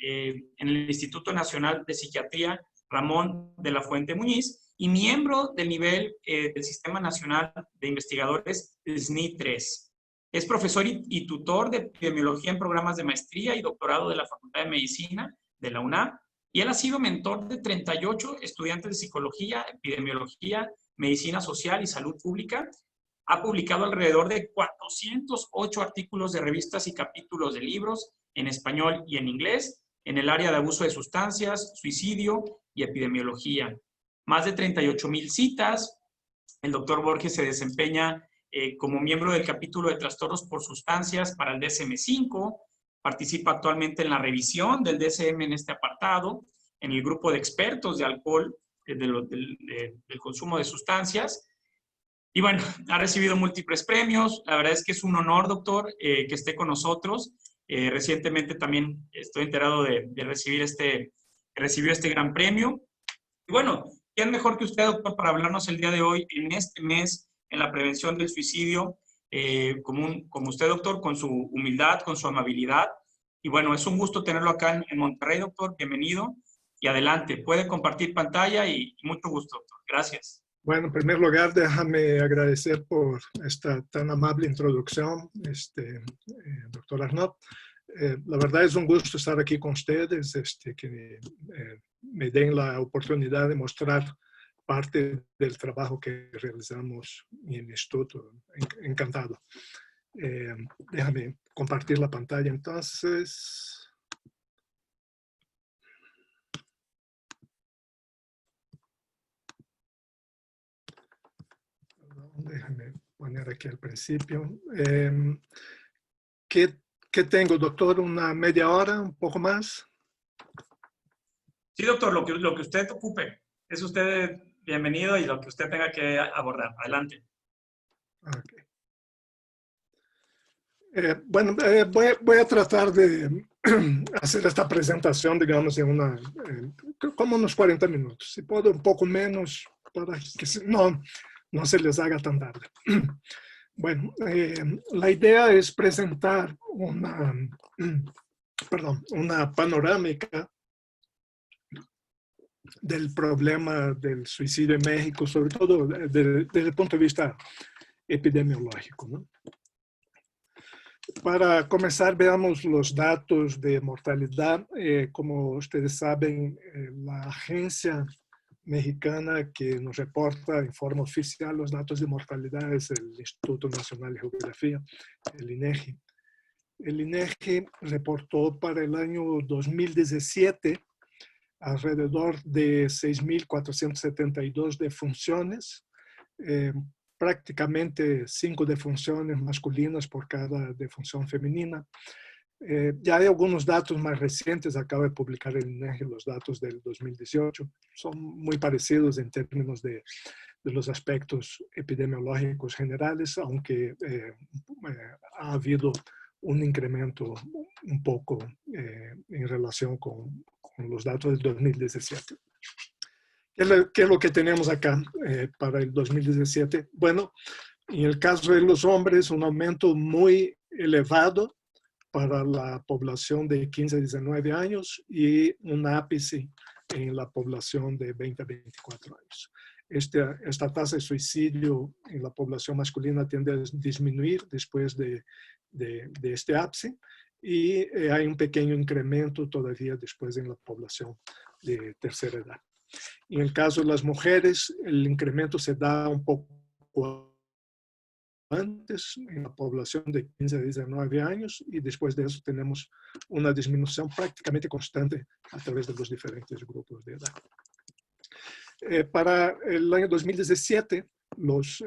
el Instituto Nacional de Psiquiatría Ramón de la Fuente Muñiz y miembro del nivel del Sistema Nacional de Investigadores SNI-3. Es profesor y tutor de epidemiología en programas de maestría y doctorado de la Facultad de Medicina de la UNAM, y él ha sido mentor de 38 estudiantes de psicología, epidemiología, medicina social y salud pública. Ha publicado alrededor de 408 artículos de revistas y capítulos de libros en español y en inglés en el área de abuso de sustancias, suicidio y epidemiología. Más de 38,000 citas. El doctor Borges se desempeña como miembro del capítulo de trastornos por sustancias para el DSM-5, participa actualmente en la revisión del DSM en este apartado, en el grupo de expertos de alcohol, del consumo de sustancias. Y bueno, ha recibido múltiples premios. La verdad es que es un honor, doctor, que esté con nosotros. Recientemente también estoy enterado de recibió este gran premio. Y bueno, ¿quién mejor que usted, doctor, para hablarnos el día de hoy, en este mes, en la prevención del suicidio, como usted, doctor, con su humildad, con su amabilidad? Y bueno, es un gusto tenerlo acá en Monterrey, doctor. Bienvenido. Y adelante, puede compartir pantalla y mucho gusto, doctor. Gracias. Bueno, en primer lugar, déjame agradecer por esta tan amable introducción, doctor Arnaud. La verdad es un gusto estar aquí con ustedes, que me den la oportunidad de mostrar parte del trabajo que realizamos en el instituto. Encantado. Déjame compartir la pantalla entonces. Déjame poner aquí al principio. ¿Qué tengo, doctor? ¿Una media hora? ¿Un poco más? Sí, doctor, lo que usted ocupe. Es usted bienvenido y lo que usted tenga que abordar. Adelante. Okay. Bueno, voy a tratar de hacer esta presentación, digamos, en como unos 40 minutos. Si puedo, un poco menos, para que no se les haga tan tarde. Bueno, la idea es presentar una panorámica del problema del suicidio en México, sobre todo desde el punto de vista epidemiológico, ¿no? Para comenzar, veamos los datos de mortalidad. Como ustedes saben, la agencia mexicana que nos reporta en forma oficial los datos de mortalidad es el Instituto Nacional de Geografía, el INEGI. El INEGI reportó para el año 2017 alrededor de 6.472 defunciones, prácticamente 5 defunciones masculinas por cada defunción femenina. Ya hay algunos datos más recientes, acaba de publicar el INEGI los datos del 2018, son muy parecidos en términos de los aspectos epidemiológicos generales, aunque ha habido un incremento un poco en relación con los datos del 2017. ¿Qué es lo que tenemos acá para el 2017? Bueno, en el caso de los hombres, un aumento muy elevado para la población de 15 a 19 años y un ápice en la población de 20 a 24 años. Esta tasa de suicidio en la población masculina tiende a disminuir después de este ápice y hay un pequeño incremento todavía después en la población de tercera edad. En el caso de las mujeres, el incremento se da un poco antes en la población de 15 a 19 años y después de eso tenemos una disminución prácticamente constante a través de los diferentes grupos de edad. Para el año 2017, los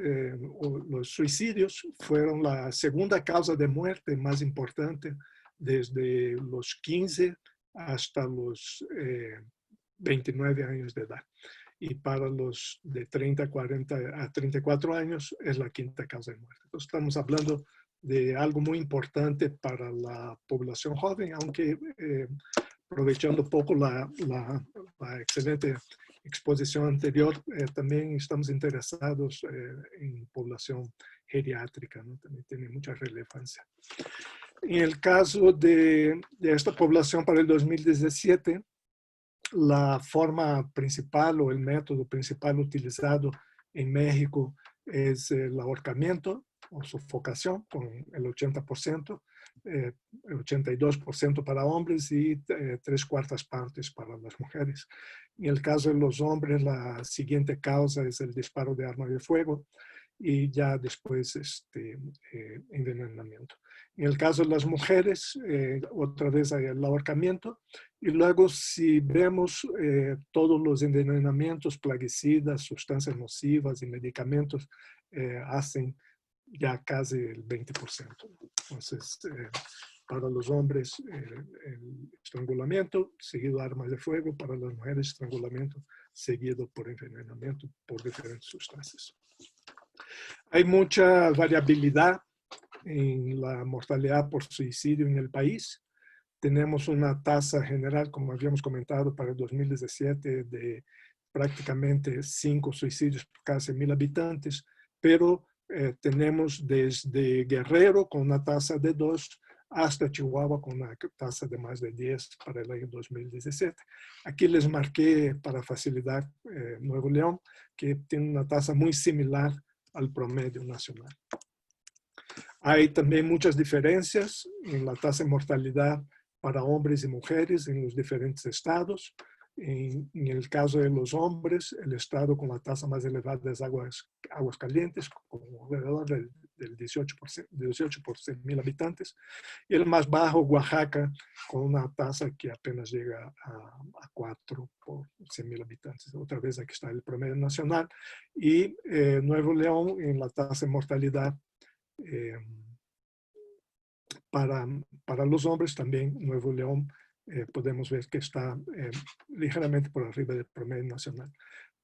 suicidios fueron la segunda causa de muerte más importante desde los 15 hasta los 29 años de edad. Y para los de 30, 40 a 34 años es la quinta causa de muerte. Entonces estamos hablando de algo muy importante para la población joven, aunque aprovechando un poco la excelente exposición anterior, también estamos interesados en población geriátrica, ¿no? También tiene mucha relevancia. En el caso de esta población para el 2017, la forma principal o el método principal utilizado en México es el ahorcamiento o sofocación con el 80%, el 82% para hombres y 3/4 partes para las mujeres. En el caso de los hombres, la siguiente causa es el disparo de arma de fuego y ya después envenenamiento. En el caso de las mujeres, otra vez hay el ahorcamiento. Y luego, si vemos todos los envenenamientos, plaguicidas, sustancias nocivas y medicamentos, hacen ya casi el 20%. Entonces, para los hombres, el estrangulamiento, seguido armas de fuego. Para las mujeres, estrangulamiento, seguido por envenenamiento por diferentes sustancias. Hay mucha variabilidad en la mortalidad por suicidio en el país. Tenemos una tasa general, como habíamos comentado, para el 2017 de prácticamente 5 suicidios por cada 100,000 habitantes, pero tenemos desde Guerrero con una tasa de 2 hasta Chihuahua con una tasa de más de 10 para el año 2017. Aquí les marqué para facilitar Nuevo León, que tiene una tasa muy similar al promedio nacional. Hay también muchas diferencias en la tasa de mortalidad para hombres y mujeres en los diferentes estados. En el caso de los hombres, el estado con la tasa más elevada es Aguascalientes, con alrededor del 18 por 100,000 habitantes. Y el más bajo, Oaxaca, con una tasa que apenas llega a 4 por 100,000 habitantes. Otra vez aquí está el promedio nacional. Y Nuevo León en la tasa de mortalidad para los hombres también. Nuevo León podemos ver que está ligeramente por arriba del promedio nacional.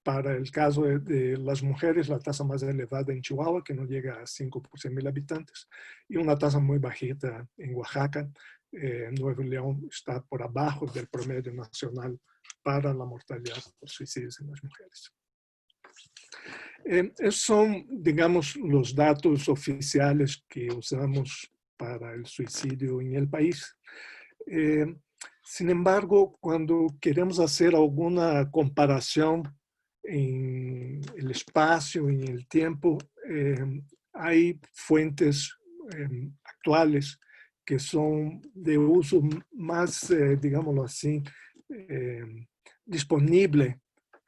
Para el caso de las mujeres, la tasa más elevada en Chihuahua, que no llega a 5 por 100,000 habitantes, y una tasa muy bajita en Oaxaca. Nuevo León está por abajo del promedio nacional para la mortalidad por suicidios en las mujeres. Esos son, digamos, los datos oficiales que usamos para el suicidio en el país. Sin embargo, cuando queremos hacer alguna comparación en el espacio, en el tiempo, hay fuentes actuales que son de uso más, digámoslo así, disponible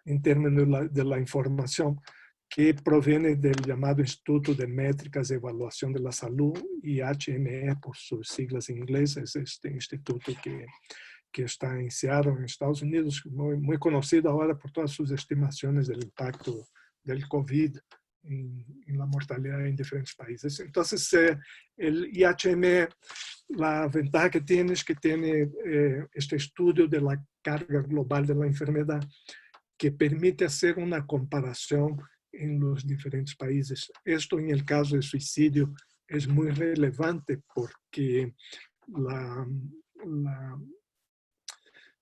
en términos de la información, que proviene del llamado Instituto de Métricas de Evaluación de la Salud, IHME por sus siglas en inglés. Es este instituto que está en Seattle, en Estados Unidos, muy conocido ahora por todas sus estimaciones del impacto del COVID en la mortalidad en diferentes países. Entonces, el IHME, la ventaja que tiene es que tiene este estudio de la carga global de la enfermedad, que permite hacer una comparación en los diferentes países. Esto en el caso del suicidio es muy relevante porque la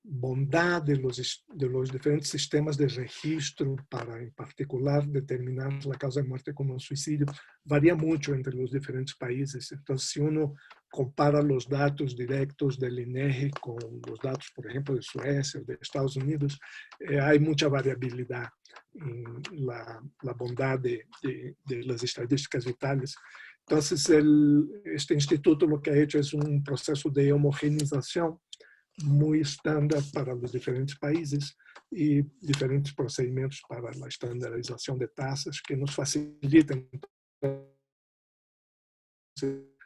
bondad de los diferentes sistemas de registro para, en particular, determinar la causa de muerte como suicidio varía mucho entre los diferentes países. Entonces, si uno compara los datos directos del INEGI con los datos, por ejemplo, de Suecia o de Estados Unidos, hay mucha variabilidad en la bondad de las estadísticas vitales. Entonces, este instituto lo que ha hecho es un proceso de homogeneización muy estándar para los diferentes países y diferentes procedimientos para la estandarización de tasas que nos facilitan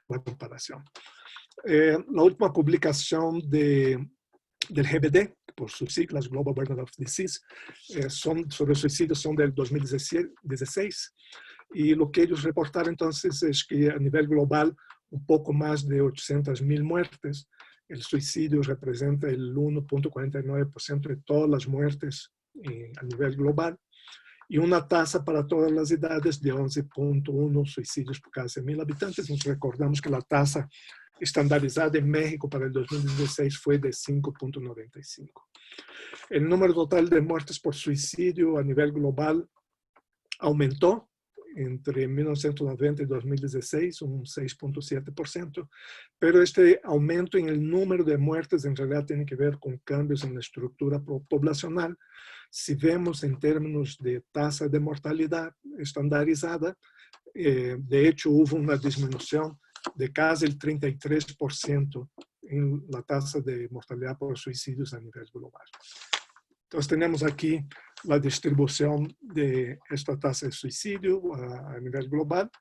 la comparación. La última publicación del GBD, por sus siglas Global Burden of Disease, sobre suicidios son del 2016, y lo que ellos reportaron entonces es que a nivel global un poco más de 800,000 muertes. El suicidio representa el 1.49% de todas las muertes a nivel global. y una tasa para todas las edades de 11.1 suicidios por cada 100.000 habitantes. Nos recordamos que la tasa estandarizada en México para el 2016 fue de 5.95. El número total de muertes por suicidio a nivel global aumentó entre 1990 y 2016, un 6.7%, pero este aumento en el número de muertes en realidad tiene que ver con cambios en la estructura poblacional. Si vemos en términos de tasa de mortalidad estandarizada, de hecho hubo una disminución de casi el 33% en la tasa de mortalidad por suicidios a nivel global. Entonces tenemos aquí la distribución de esta tasa de suicidio a nivel global.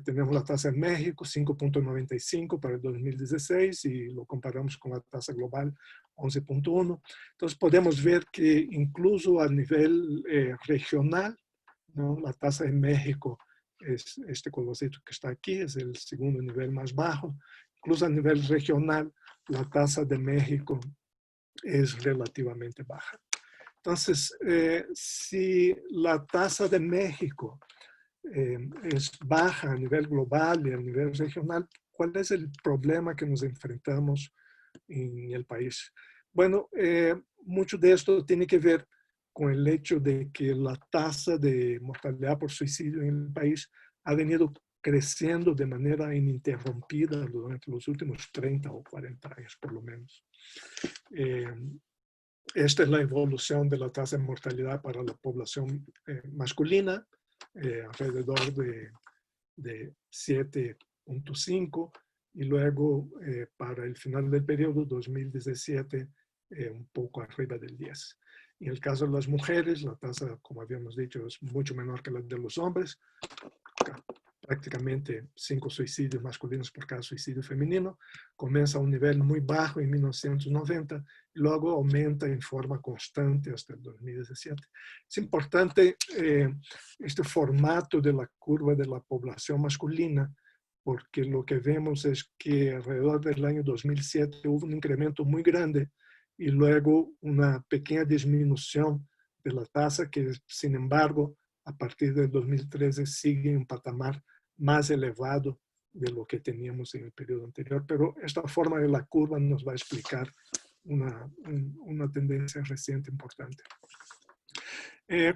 Tenemos la tasa en México, 5.95 para el 2016, y lo comparamos con la tasa global, 11.1. Entonces podemos ver que incluso a nivel regional, ¿no? La tasa en México es este colorcito que está aquí, es el segundo nivel más bajo. Incluso a nivel regional, la tasa de México es relativamente baja. Entonces, si la tasa de México es baja a nivel global y a nivel regional, ¿cuál es el problema que nos enfrentamos en el país? Bueno, mucho de esto tiene que ver con el hecho de que la tasa de mortalidad por suicidio en el país ha venido creciendo de manera ininterrumpida durante los últimos 30 o 40 años, por lo menos. Esta es la evolución de la tasa de mortalidad para la población masculina, alrededor de 7.5, y luego para el final del periodo 2017 un poco arriba del 10. En el caso de las mujeres, la tasa, como habíamos dicho, es mucho menor que la de los hombres, prácticamente 5 suicidios masculinos por cada suicidio femenino. Comienza a un nivel muy bajo en 1990 y luego aumenta en forma constante hasta el 2017. Es importante este formato de la curva de la población masculina, porque lo que vemos es que alrededor del año 2007 hubo un incremento muy grande y luego una pequeña disminución de la tasa que, sin embargo, a partir del 2013 sigue en un patamar más elevado de lo que teníamos en el periodo anterior. Pero esta forma de la curva nos va a explicar una tendencia reciente importante.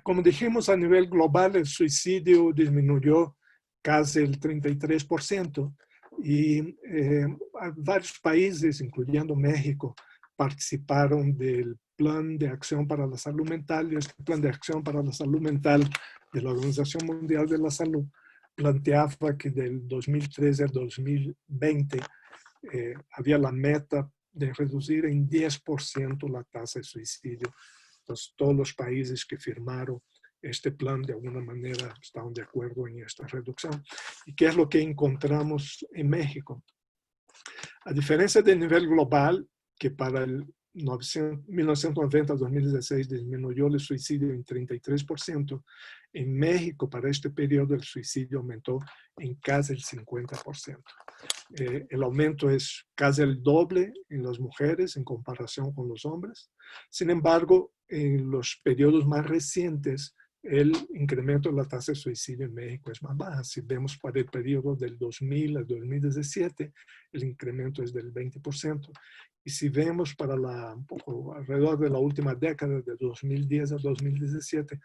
Como dijimos, a nivel global el suicidio disminuyó casi el 33% y varios países, incluyendo México, participaron del Plan de Acción para la Salud Mental, y este Plan de Acción para la Salud Mental de la Organización Mundial de la Salud planteaba que del 2013 al 2020 había la meta de reducir en 10% la tasa de suicidio. Entonces, todos los países que firmaron este plan de alguna manera estaban de acuerdo en esta reducción. ¿Y qué es lo que encontramos en México? A diferencia del nivel global, que para el 1990-2016 disminuyó el suicidio en 33%, en México para este periodo el suicidio aumentó en casi el 50%. El aumento es casi el doble en las mujeres en comparación con los hombres. Sin embargo, en los periodos más recientes, el incremento de la tasa de suicidio en México es más baja. Si vemos para el periodo del 2000 al 2017, el incremento es del 20%. Y si vemos para un poco alrededor de la última década, de 2010 a 2017,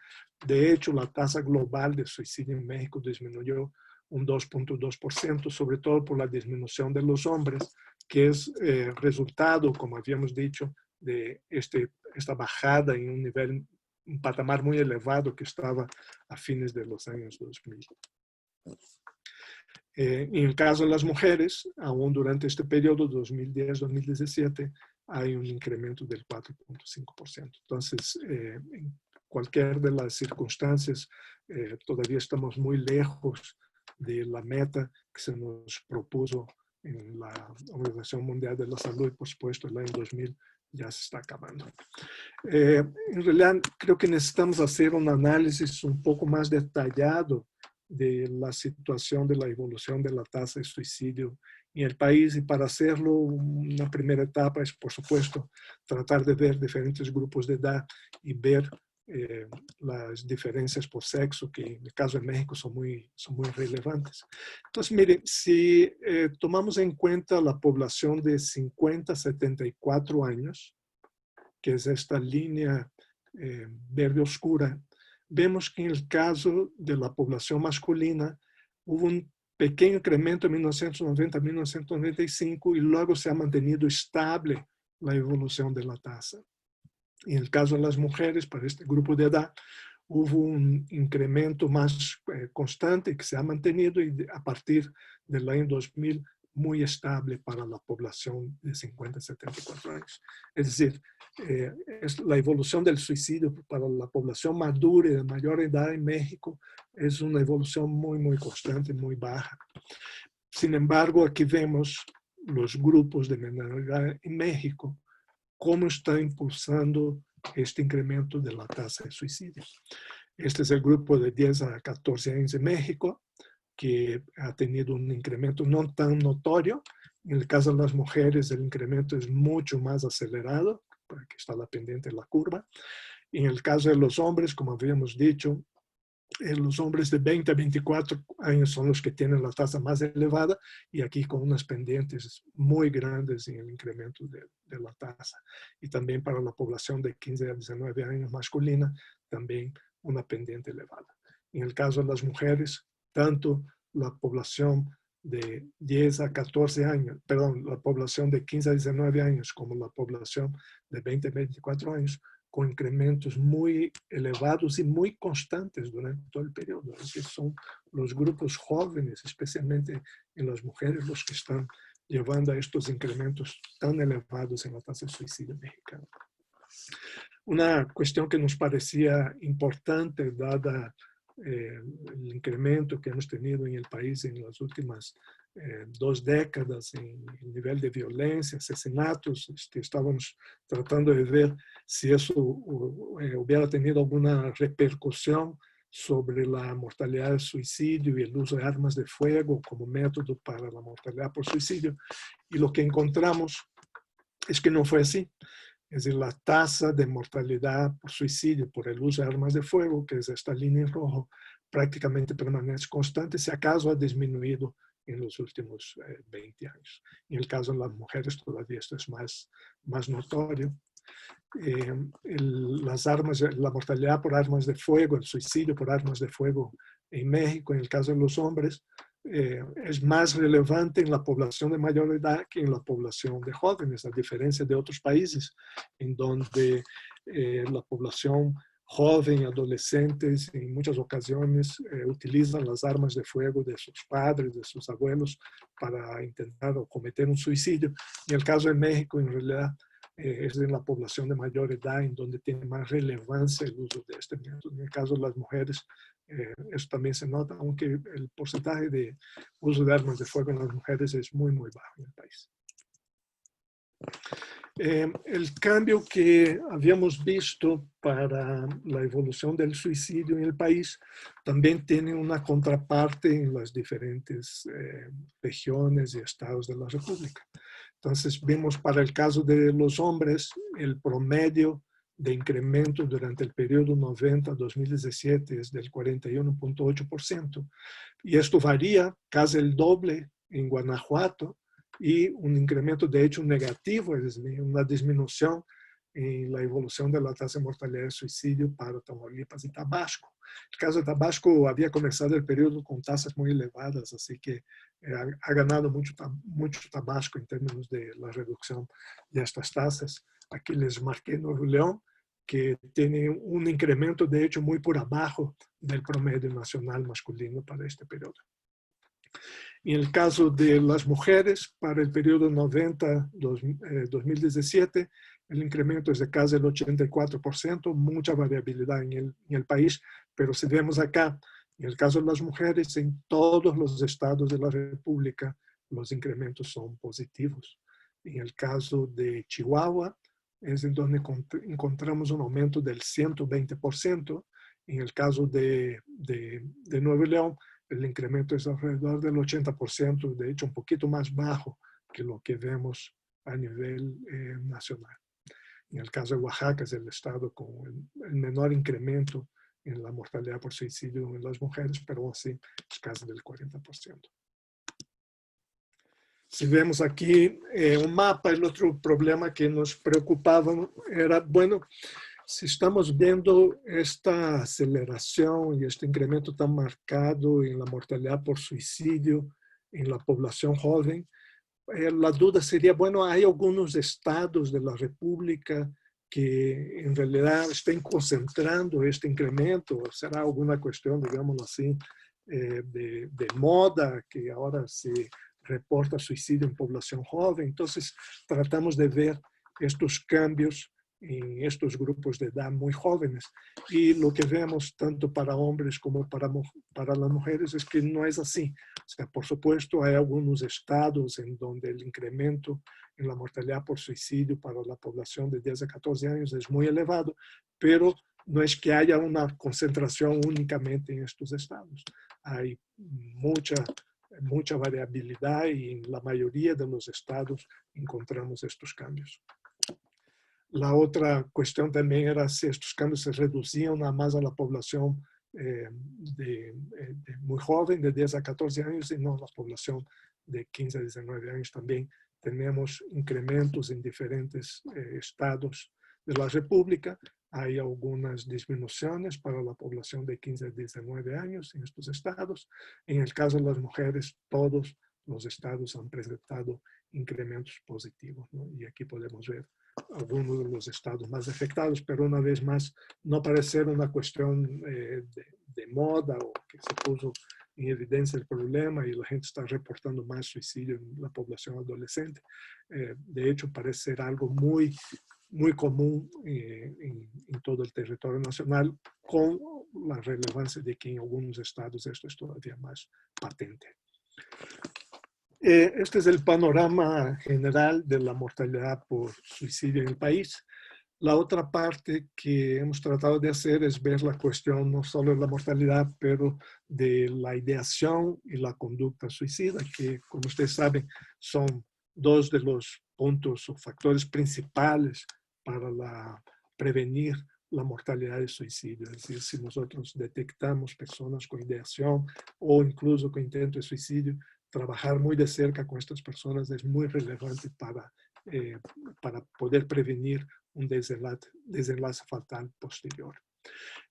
de hecho, la tasa global de suicidio en México disminuyó un 2.2%, sobre todo por la disminución de los hombres, que es resultado, como habíamos dicho, de esta bajada en un patamar muy elevado que estaba a fines de los años 2000. En el caso de las mujeres, aún durante este periodo 2010-2017, hay un incremento del 4.5%. Entonces, en cualquier de las circunstancias, todavía estamos muy lejos de la meta que se nos propuso en la Organización Mundial de la Salud, y por supuesto el año 2000 ya se está acabando. En realidad, creo que necesitamos hacer un análisis un poco más detallado de la situación de la evolución de la tasa de suicidio en el país, y para hacerlo una primera etapa es, por supuesto, tratar de ver diferentes grupos de edad y ver las diferencias por sexo, que en el caso de México son muy relevantes. Entonces, miren, si tomamos en cuenta la población de 50 a 74 años, que es esta línea verde oscura, vemos que en el caso de la población masculina hubo un pequeño incremento en 1990 a 1995 y luego se ha mantenido estable la evolución de la tasa. En el caso de las mujeres, para este grupo de edad, hubo un incremento más constante que se ha mantenido y a partir del año 2000 muy estable para la población de 50 a 74 años. Es decir, la evolución del suicidio para la población madura y de mayor edad en México es una evolución muy constante, muy baja. Sin embargo, aquí vemos los grupos de menor edad en México, cómo está impulsando este incremento de la tasa de suicidio. Este es el grupo de 10 a 14 años en México, que ha tenido un incremento no tan notorio. En el caso de las mujeres, el incremento es mucho más acelerado, porque está la pendiente de la curva. En el caso de los hombres, como habíamos dicho, los hombres de 20 a 24 años son los que tienen la tasa más elevada y aquí con unas pendientes muy grandes en el incremento de la tasa. Y también para la población de 15 a 19 años masculina, también una pendiente elevada. En el caso de las mujeres, tanto la población de 10 a 14 años, perdón, la población de 15 a 19 años como la población de 20 a 24 años, con incrementos muy elevados y muy constantes durante todo el periodo. Es decir, son los grupos jóvenes, especialmente en las mujeres, los que están llevando a estos incrementos tan elevados en la tasa de suicidio mexicana. Una cuestión que nos parecía importante, dada el incremento que hemos tenido en el país en las últimas 2 décadas en el nivel de violencia, asesinatos, estábamos tratando de ver si eso hubiera tenido alguna repercusión sobre la mortalidad de suicidio y el uso de armas de fuego como método para la mortalidad por suicidio. Y lo que encontramos es que no fue así. Es decir, la tasa de mortalidad por suicidio por el uso de armas de fuego, que es esta línea en rojo, prácticamente permanece constante, si acaso ha disminuido en los últimos 20 años. En el caso de las mujeres todavía esto es más notorio. La mortalidad por armas de fuego, el suicidio por armas de fuego en México, en el caso de los hombres, es más relevante en la población de mayor edad que en la población de jóvenes, a diferencia de otros países en donde la población joven, adolescentes, en muchas ocasiones utilizan las armas de fuego de sus padres, de sus abuelos para intentar o cometer un suicidio. En el caso de México, en realidad, es en la población de mayor edad en donde tiene más relevancia el uso de este método. En el caso de las mujeres, eso también se nota, aunque el porcentaje de uso de armas de fuego en las mujeres es muy bajo en el país. El cambio que habíamos visto para la evolución del suicidio en el país también tiene una contraparte en las diferentes regiones y estados de la República. Entonces vemos para el caso de los hombres el promedio de incremento durante el periodo 90 a 2017 es del 41.8%. Y esto varía casi el doble en Guanajuato y un incremento de hecho negativo, es decir, una disminución en la evolución de la tasa de mortalidad de suicidio para Tamaulipas y Tabasco. El caso de Tabasco había comenzado el periodo con tasas muy elevadas, así que ha ganado mucho Tabasco en términos de la reducción de estas tasas. Aquí les marqué Nuevo León, que tiene un incremento de hecho muy por abajo del promedio nacional masculino para este periodo. En el caso de las mujeres, para el periodo 90-2017, el incremento es de casi el 84%, mucha variabilidad en el país, pero si vemos acá, en el caso de las mujeres, en todos los estados de la República, los incrementos son positivos. En el caso de Chihuahua, es en donde encontramos un aumento del 120%. En el caso de Nuevo León, el incremento es alrededor del 80%, de hecho un poquito más bajo que lo que vemos a nivel nacional. En el caso de Oaxaca es el estado con el menor incremento en la mortalidad por suicidio en las mujeres, pero aún así es casi del 40%. Si vemos aquí un mapa, el otro problema que nos preocupaba era, bueno, si estamos viendo esta aceleración y este incremento tan marcado en la mortalidad por suicidio en la población joven, la duda sería, bueno, hay algunos estados de la República que en realidad estén concentrando este incremento, será alguna cuestión, digámoslo así, de moda, que ahora se reporta suicidio en población joven. Entonces, tratamos de ver estos cambios en estos grupos de edad muy jóvenes. Y lo que vemos tanto para hombres como para las mujeres es que no es así. O sea, por supuesto, hay algunos estados en donde el incremento en la mortalidad por suicidio para la población de 10 a 14 años es muy elevado, pero no es que haya una concentración únicamente en estos estados. Hay mucha variabilidad y en la mayoría de los estados encontramos estos cambios. La otra cuestión también era si estos cambios se reducían nada más a la población muy joven, de 10 a 14 años, y no a la población de 15 a 19 años también. Tenemos incrementos en diferentes estados de la República. Hay algunas disminuciones para la población de 15 a 19 años en estos estados. En el caso de las mujeres, todos los estados han presentado incrementos positivos, ¿no? Y aquí podemos ver algunos de los estados más afectados, pero una vez más, no parece ser una cuestión de moda o que se puso en evidencia el problema y la gente está reportando más suicidio en la población adolescente. De hecho, parece ser algo muy común en todo el territorio nacional, con la relevancia de que en algunos estados esto es todavía más patente. Este es el panorama general de la mortalidad por suicidio en el país. La otra parte que hemos tratado de hacer es ver la cuestión no solo de la mortalidad, pero de la ideación y la conducta suicida, que como ustedes saben son dos de los puntos o factores principales para prevenir la mortalidad de suicidio. Es decir, si nosotros detectamos personas con ideación o incluso con intento de suicidio, trabajar muy de cerca con estas personas es muy relevante para poder prevenir un desenlace fatal posterior.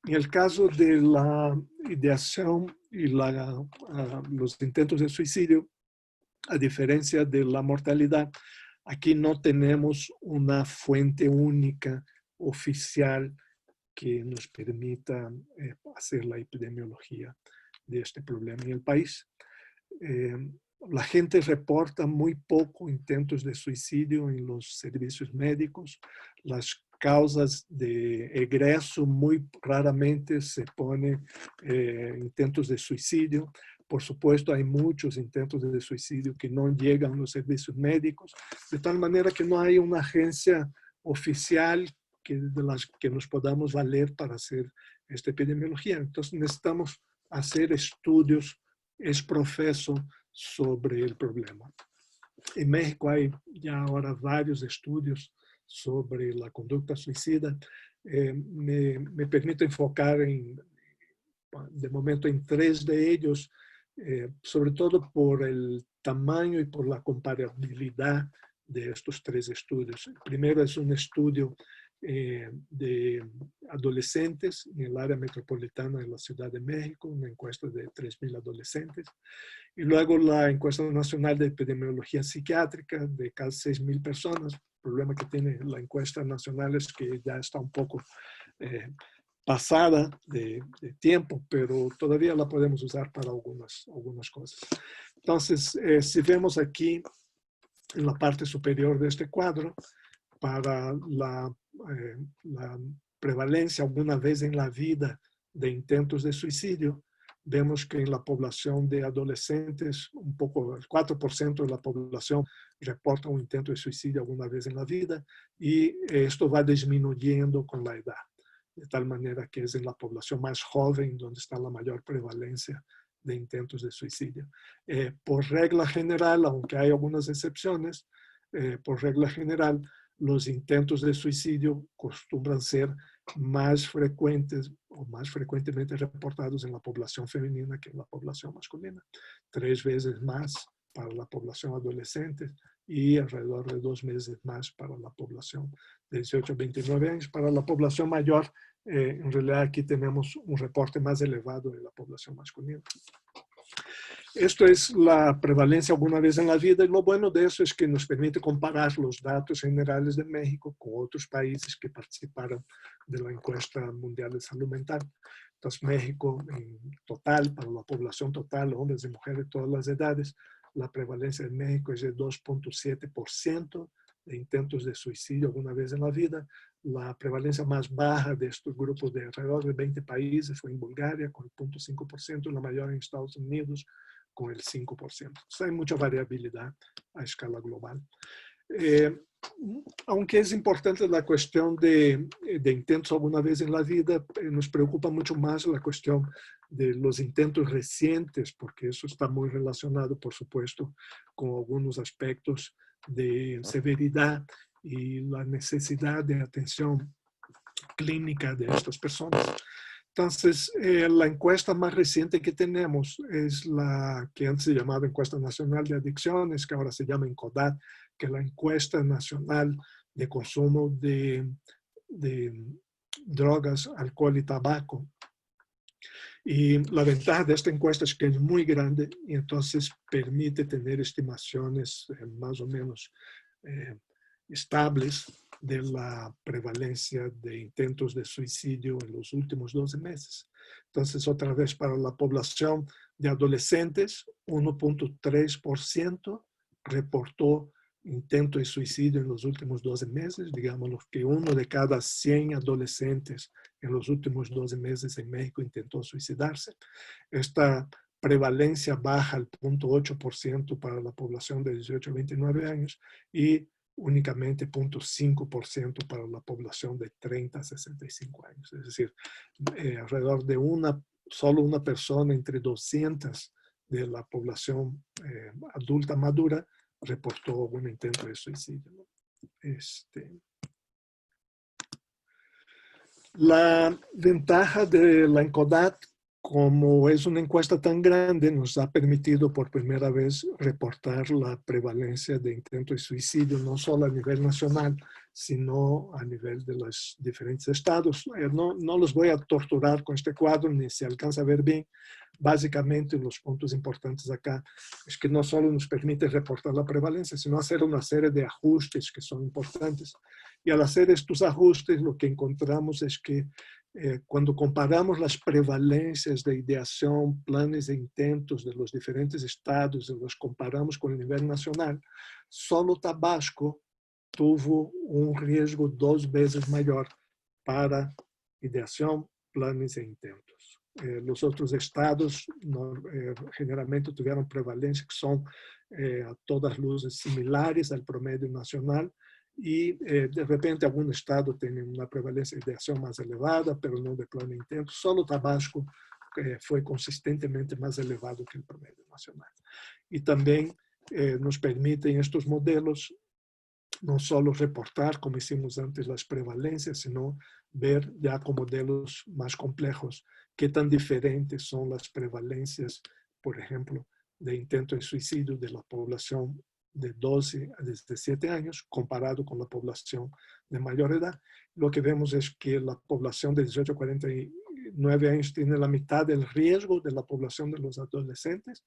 En el caso de la ideación y los intentos de suicidio, a diferencia de la mortalidad, aquí no tenemos una fuente única oficial que nos permita hacer la epidemiología de este problema en el país. La gente reporta muy poco intentos de suicidio en los servicios médicos. Las causas de egreso muy raramente se ponen intentos de suicidio. Por supuesto, hay muchos intentos de suicidio que no llegan a los servicios médicos, de tal manera que no hay una agencia oficial de las que nos podamos valer para hacer esta epidemiología. Entonces necesitamos hacer estudios ex profeso sobre el problema. En México hay ya ahora varios estudios sobre la conducta suicida. Me permito enfocar de momento en 3 de ellos, sobre todo por el tamaño y por la comparabilidad de estos 3 estudios. El primero es un estudio de adolescentes en el área metropolitana de la Ciudad de México, una encuesta de 3,000 adolescentes. Y luego la encuesta nacional de epidemiología psiquiátrica de casi 6,000 personas. El problema que tiene la encuesta nacional es que ya está un poco pasada de tiempo, pero todavía la podemos usar para algunas cosas. Entonces, si vemos aquí en la parte superior de este cuadro, para la prevalencia alguna vez en la vida de intentos de suicidio, vemos que en la población de adolescentes, un poco, el 4% de la población reporta un intento de suicidio alguna vez en la vida, y esto va disminuyendo con la edad, de tal manera que es en la población más joven donde está la mayor prevalencia de intentos de suicidio. Por regla general, aunque hay algunas excepciones, por regla general, los intentos de suicidio acostumbran ser más frecuentes o más frecuentemente reportados en la población femenina que en la población masculina. 3 veces más para la población adolescente y alrededor de 2 veces más para la población de 18 a 29 años. Para la población mayor, en realidad aquí tenemos un reporte más elevado de la población masculina. Esto es la prevalencia alguna vez en la vida y lo bueno de eso es que nos permite comparar los datos generales de México con otros países que participaron de la encuesta mundial de salud mental. Entonces México en total, para la población total, hombres y mujeres de todas las edades, la prevalencia en México es de 2.7% de intentos de suicidio alguna vez en la vida. La prevalencia más baja de estos grupos de alrededor de 20 países fue en Bulgaria con el 0.5%, la mayor en Estados Unidos con el 5%. Entonces hay mucha variabilidad a escala global. Aunque es importante la cuestión de intentos alguna vez en la vida, nos preocupa mucho más la cuestión de los intentos recientes, porque eso está muy relacionado, por supuesto, con algunos aspectos de severidad y la necesidad de atención clínica de estas personas. Entonces, la encuesta más reciente que tenemos es la que antes se llamaba Encuesta Nacional de Adicciones, que ahora se llama ENCODAT, que es la Encuesta Nacional de Consumo de Drogas, Alcohol y Tabaco. Y la ventaja de esta encuesta es que es muy grande y entonces permite tener estimaciones más o menos estables de la prevalencia de intentos de suicidio en los últimos 12 meses. Entonces, otra vez para la población de adolescentes, 1.3% reportó intento de suicidio en los últimos 12 meses. Digamos que 1 de cada 100 adolescentes en los últimos 12 meses en México intentó suicidarse. Esta prevalencia baja al 0.8% para la población de 18 a 29 años y únicamente 0.5% para la población de 30 a 65 años. Es decir, alrededor de solo una persona entre 200 de la población adulta madura reportó un intento de suicidio. La ventaja de la ENCODAT, como es una encuesta tan grande, nos ha permitido por primera vez reportar la prevalencia de intento de suicidio, no solo a nivel nacional, sino a nivel de los diferentes estados. No los voy a torturar con este cuadro, ni se alcanza a ver bien. Básicamente, los puntos importantes acá es que no solo nos permite reportar la prevalencia, sino hacer una serie de ajustes que son importantes. Y al hacer estos ajustes, lo que encontramos es que cuando comparamos las prevalencias de ideación, planes e intentos de los diferentes estados, y los comparamos con el nivel nacional, solo Tabasco tuvo un riesgo 2 veces mayor para ideación, planes e intentos. Los otros estados generalmente tuvieron prevalencias que son a todas luces similares al promedio nacional, y de repente algún estado tiene una prevalencia de ideación más elevada, pero no de plano intento. Solo Tabasco fue consistentemente más elevado que el promedio nacional. Y también nos permiten estos modelos no solo reportar, como hicimos antes, las prevalencias, sino ver ya con modelos más complejos qué tan diferentes son las prevalencias, por ejemplo, de intento de suicidio de la población de 12 a 17 años comparado con la población de mayor edad. Lo que vemos es que la población de 18 a 49 años tiene la mitad del riesgo de la población de los adolescentes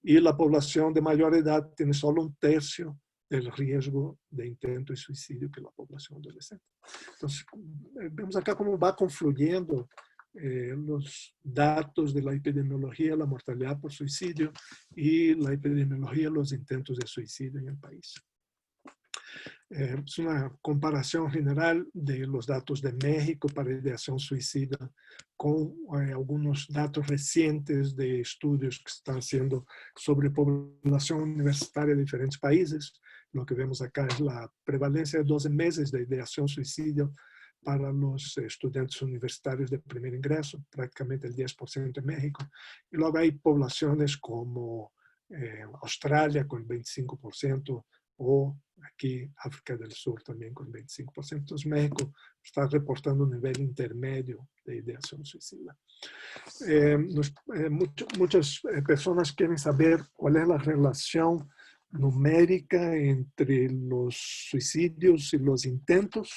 y la población de mayor edad tiene solo 1/3 del riesgo de intento de suicidio que la población adolescente. Entonces, vemos acá cómo va confluyendo los datos de la epidemiología, la mortalidad por suicidio y la epidemiología, los intentos de suicidio en el país. Es una comparación general de los datos de México para ideación suicida con algunos datos recientes de estudios que están haciendo sobre población universitaria de diferentes países. Lo que vemos acá es la prevalencia de 12 meses de ideación suicidio para los estudiantes universitarios de primer ingreso, prácticamente el 10% en México. Y luego hay poblaciones como Australia con el 25%, o aquí África del Sur también con 25%. Entonces México está reportando un nivel intermedio de ideación suicida. Muchas personas quieren saber cuál es la relación numérica entre los suicidios y los intentos.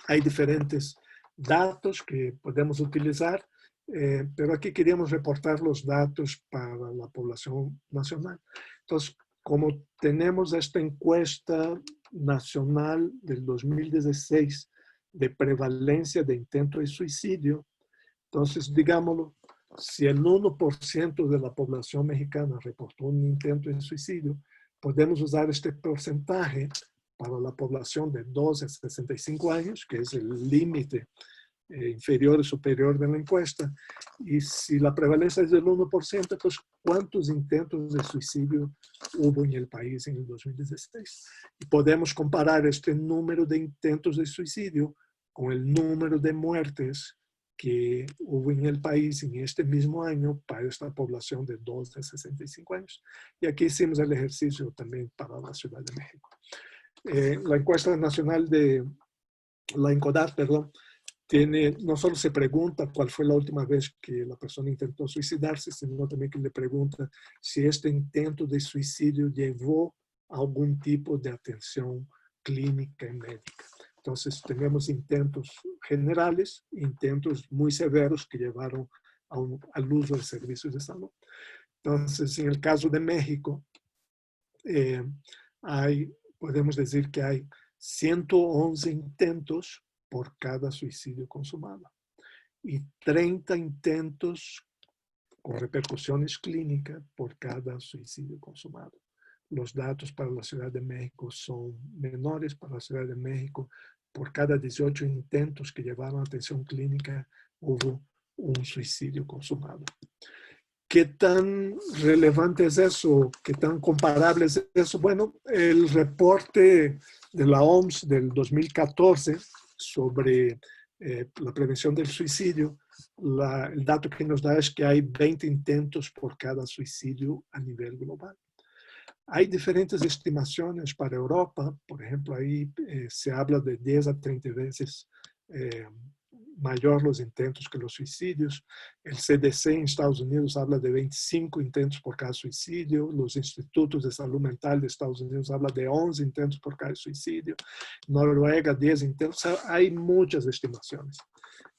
Hay diferentes datos que podemos utilizar, pero aquí queríamos reportar los datos para la población nacional. Entonces, como tenemos esta encuesta nacional del 2016 de prevalencia de intento de suicidio, entonces, digámoslo, si el 1% de la población mexicana reportó un intento de suicidio, podemos usar este porcentaje para la población de 12 a 65 años, que es el límite inferior y superior de la encuesta. Y si la prevalencia es del 1%, pues ¿cuántos intentos de suicidio hubo en el país en el 2016? Y podemos comparar este número de intentos de suicidio con el número de muertes que hubo en el país en este mismo año para esta población de 12 a 65 años. Y aquí hicimos el ejercicio también para la Ciudad de México. La encuesta nacional de la ENCODAT, no solo se pregunta cuál fue la última vez que la persona intentó suicidarse, sino también que le pregunta si este intento de suicidio llevó a algún tipo de atención clínica y médica. Entonces, tenemos intentos generales, intentos muy severos que llevaron al uso de servicios de salud. Entonces, en el caso de México, podemos decir que hay 111 intentos por cada suicidio consumado y 30 intentos con repercusiones clínicas por cada suicidio consumado. Los datos para la Ciudad de México son menores. Para la Ciudad de México, por cada 18 intentos que llevaron a atención clínica, hubo un suicidio consumado. ¿Qué tan relevante es eso? ¿Qué tan comparable es eso? Bueno, el reporte de la OMS del 2014 sobre la prevención del suicidio, el dato que nos da es que hay 20 intentos por cada suicidio a nivel global. Hay diferentes estimaciones para Europa. Por ejemplo, ahí se habla de 10 a 30 veces mayor los intentos que los suicidios. El CDC en Estados Unidos habla de 25 intentos por cada suicidio. Los institutos de salud mental de Estados Unidos hablan de 11 intentos por cada suicidio. Noruega, 10 intentos. O sea, hay muchas estimaciones.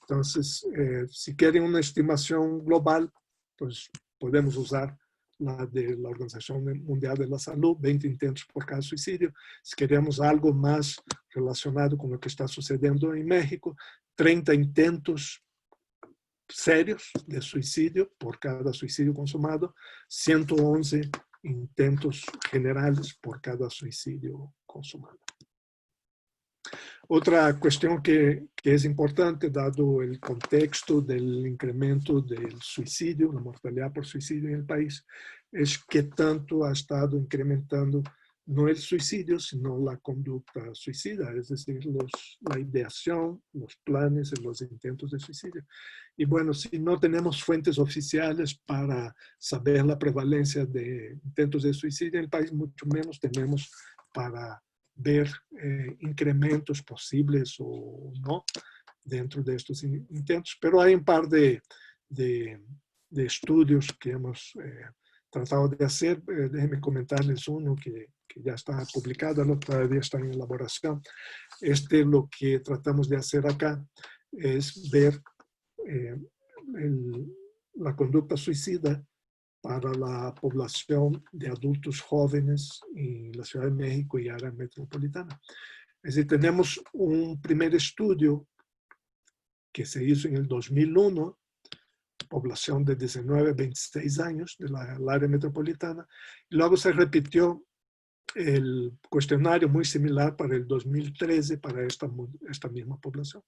Entonces, si quieren una estimación global, pues podemos usar la de la Organización Mundial de la Salud, 20 intentos por cada suicidio. Si queremos algo más relacionado con lo que está sucediendo en México, 30 intentos serios de suicidio por cada suicidio consumado, 111 intentos generales por cada suicidio consumado. Otra cuestión que es importante, dado el contexto del incremento del suicidio, la mortalidad por suicidio en el país, es qué tanto ha estado incrementando no el suicidio, sino la conducta suicida, es decir, la ideación, los planes y los intentos de suicidio. Y bueno, si no tenemos fuentes oficiales para saber la prevalencia de intentos de suicidio en el país, mucho menos tenemos para ver incrementos posibles o no dentro de estos intentos. Pero hay un par de estudios que hemos tratado de hacer. Déjenme comentarles uno que ya está publicado, el otro todavía está en elaboración. Lo que tratamos de hacer acá es ver la conducta suicida para la población de adultos jóvenes en la Ciudad de México y área metropolitana. Es decir, tenemos un primer estudio que se hizo en el 2001, población de 19 a 26 años de la área metropolitana, y luego se repitió el cuestionario muy similar para el 2013 para esta misma población.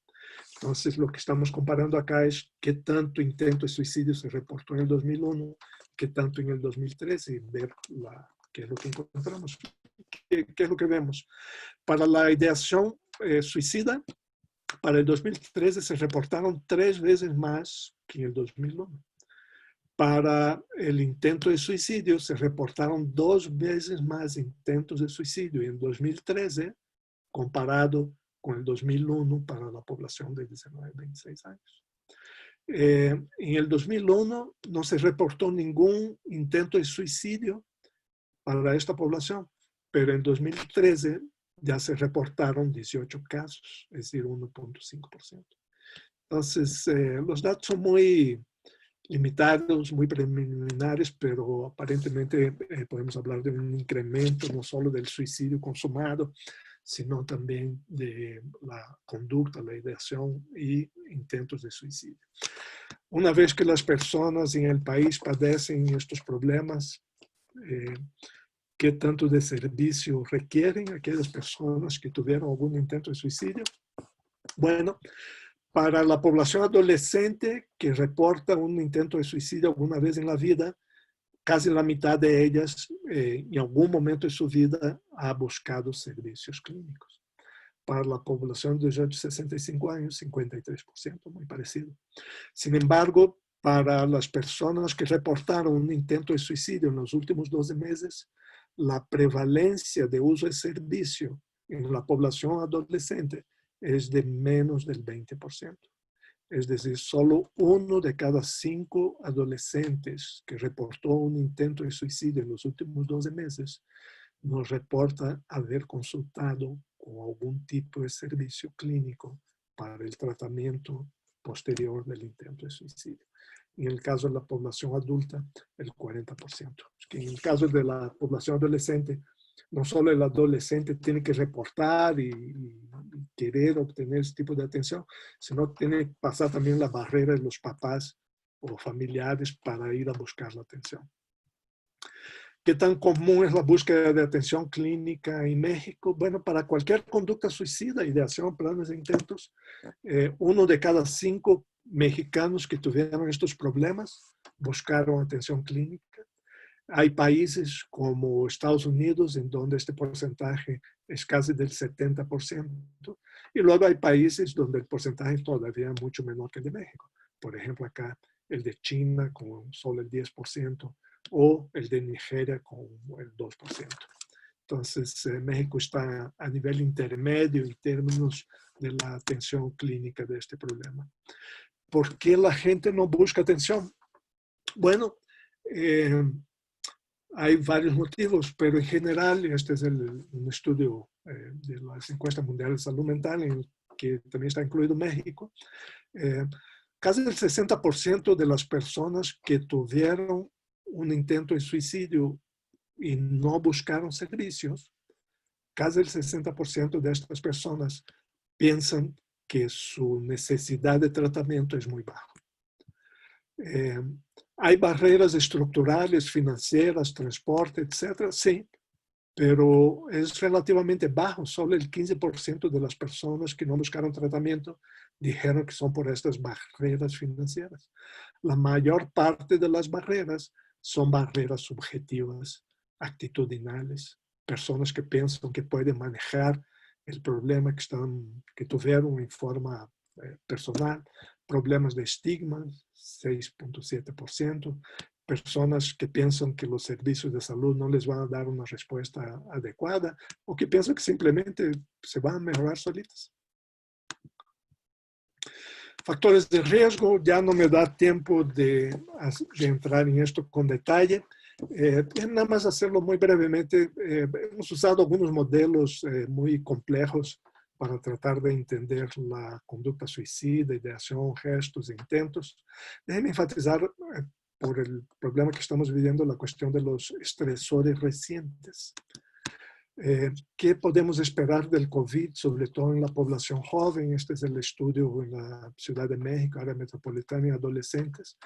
Entonces, lo que estamos comparando acá es qué tanto intento de suicidio se reportó en el 2001, qué tanto en el 2013, y ver qué es lo que encontramos, qué es lo que vemos. Para la ideación suicida, para el 2013 se reportaron 3 veces más que en el 2001. Para el intento de suicidio se reportaron 2 veces más intentos de suicidio en 2013 comparado con el 2001 para la población de 19 a 26 años. En el 2001 no se reportó ningún intento de suicidio para esta población, pero en 2013 ya se reportaron 18 casos, es decir, 1.5%. Entonces, los datos son muy limitados, muy preliminares, pero aparentemente podemos hablar de un incremento no solo del suicidio consumado, sino también de la conducta, la ideación y intentos de suicidio. Una vez que las personas en el país padecen estos problemas, ¿qué tanto de servicio requieren aquellas personas que tuvieron algún intento de suicidio? Bueno, para la población adolescente que reporta un intento de suicidio alguna vez en la vida, casi la mitad de ellas en algún momento de su vida ha buscado servicios clínicos. Para la población de 18 a 65 años, 53%, muy parecido. Sin embargo, para las personas que reportaron un intento de suicidio en los últimos 12 meses, la prevalencia de uso de servicio en la población adolescente es de menos del 20%. Es decir, solo 1 de cada 5 adolescentes que reportó un intento de suicidio en los últimos 12 meses nos reporta haber consultado con algún tipo de servicio clínico para el tratamiento posterior del intento de suicidio. En el caso de la población adulta, el 40%. En el caso de la población adolescente, no solo el adolescente tiene que reportar y querer obtener ese tipo de atención, sino tiene que pasar también la barrera de los papás o familiares para ir a buscar la atención. ¿Qué tan común es la búsqueda de atención clínica en México? Bueno, para cualquier conducta suicida, ideación, planes e intentos, 1 de cada 5 mexicanos que tuvieron estos problemas buscaron atención clínica. Hay países como Estados Unidos en donde este porcentaje es casi del 70%. Y luego hay países donde el porcentaje todavía es mucho menor que el de México. Por ejemplo, acá el de China con solo el 10% o el de Nigeria con el 2%. Entonces, México está a nivel intermedio en términos de la atención clínica de este problema. ¿Por qué la gente no busca atención? Bueno, hay varios motivos, pero en general, este es un estudio de las encuestas mundiales de salud mental, en el que también está incluido México. Casi el 60% de las personas que tuvieron un intento de suicidio y no buscaron servicios, casi el 60% de estas personas piensan que su necesidad de tratamiento es muy baja. Hay barreras estructurales, financieras, transporte, etcétera, sí, pero es relativamente bajo. Solo el 15% de las personas que no buscaron tratamiento dijeron que son por estas barreras financieras. La mayor parte de las barreras son barreras subjetivas, actitudinales, personas que piensan que pueden manejar el problema que tuvieron en forma personal, problemas de estigma, 6.7%, personas que piensan que los servicios de salud no les van a dar una respuesta adecuada o que piensan que simplemente se van a mejorar solitas. Factores de riesgo, ya no me da tiempo de entrar en esto con detalle. Nada más hacerlo muy brevemente. Hemos usado algunos modelos muy complejos para tratar de entender la conducta suicida, ideación, gestos, intentos. Déjenme enfatizar por el problema que estamos viviendo la cuestión de los estresores recientes. ¿Qué podemos esperar del COVID, sobre todo en la población joven? Este es el estudio en la Ciudad de México, área metropolitana y adolescentes.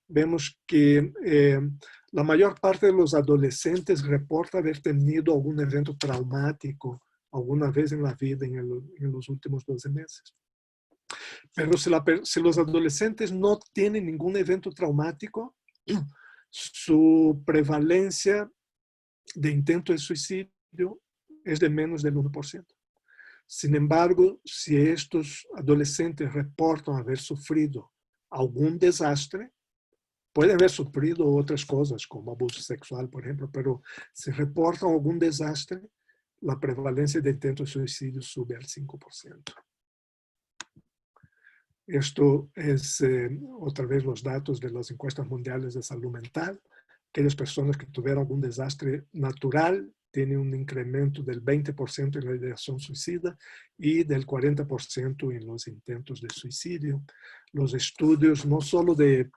Vemos que la mayor parte de los adolescentes reporta haber tenido algún evento traumático alguna vez en la vida en los últimos 12 meses. Pero si los adolescentes no tienen ningún evento traumático, su prevalencia de intento de suicidio es de menos del 1%. Sin embargo, si estos adolescentes reportan haber sufrido algún desastre, Puede haber sufrido otras cosas, como abuso sexual, por ejemplo, pero si reportan algún desastre, la prevalencia de intento de suicidio sube al 5%. Esto es otra vez los datos de las encuestas mundiales de salud mental. Aquellas personas que tuvieron algún desastre natural tienen un incremento del 20% en la ideación suicida y del 40% en los intentos de suicidio. Los estudios no solo de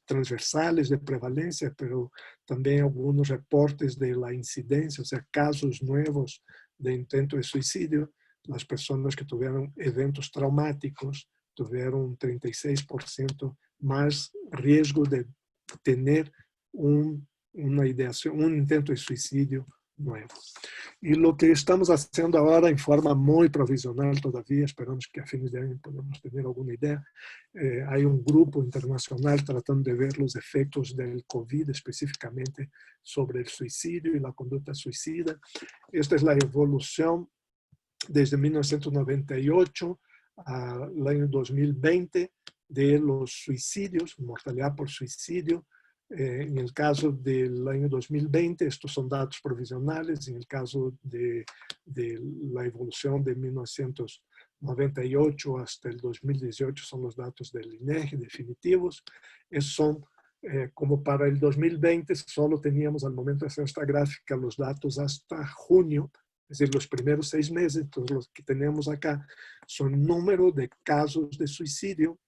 transversales de prevalencia, pero también algunos reportes de la incidencia, o sea, casos nuevos de intento de suicidio. Las personas que tuvieron eventos traumáticos tuvieron un 36% más riesgo de tener una ideación, un intento de suicidio nuevo. Y lo que estamos haciendo ahora en forma muy provisional todavía, esperamos que a fines de año podamos tener alguna idea. Hay un grupo internacional tratando de ver los efectos del COVID específicamente sobre el suicidio y la conducta suicida. Esta es la evolución desde 1998 al año 2020 de los suicidios, mortalidad por suicidio. En el caso del año 2020, estos son datos provisionales. En el caso de la evolución de 1998 hasta el 2018 son los datos del INEGI definitivos. Esos son como para el 2020 solo teníamos al momento de hacer esta gráfica los datos hasta junio, es decir, los primeros 6 meses. Entonces los que tenemos acá son número de casos de suicidio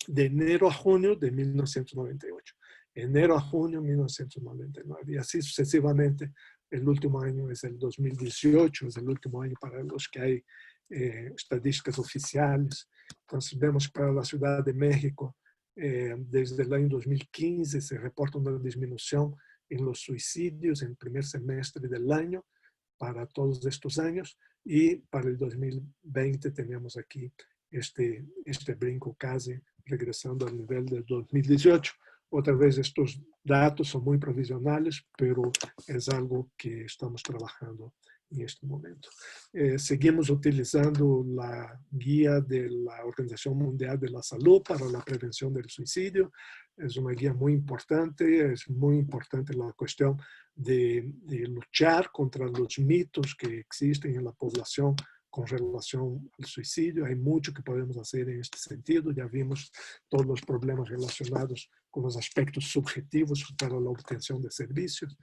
de enero a junio de 1998. Enero a junio 1999 y así sucesivamente. El último año es el 2018, es el último año para los que hay estadísticas oficiales. Entonces vemos que para la Ciudad de México desde el año 2015 se reporta una disminución en los suicidios en el primer semestre del año para todos estos años, y para el 2020 tenemos aquí este brinco casi regresando al nivel del 2018. Otra vez estos datos son muy provisionales, pero es algo que estamos trabajando en este momento. Seguimos utilizando la guía de la Organización Mundial de la Salud para la prevención del suicidio. Es una guía muy importante. Es muy importante la cuestión de luchar contra los mitos que existen en la población con relación al suicidio. Hay mucho que podemos hacer en este sentido. Ya vimos todos los problemas relacionados con los aspectos subjetivos para la obtención de servicios.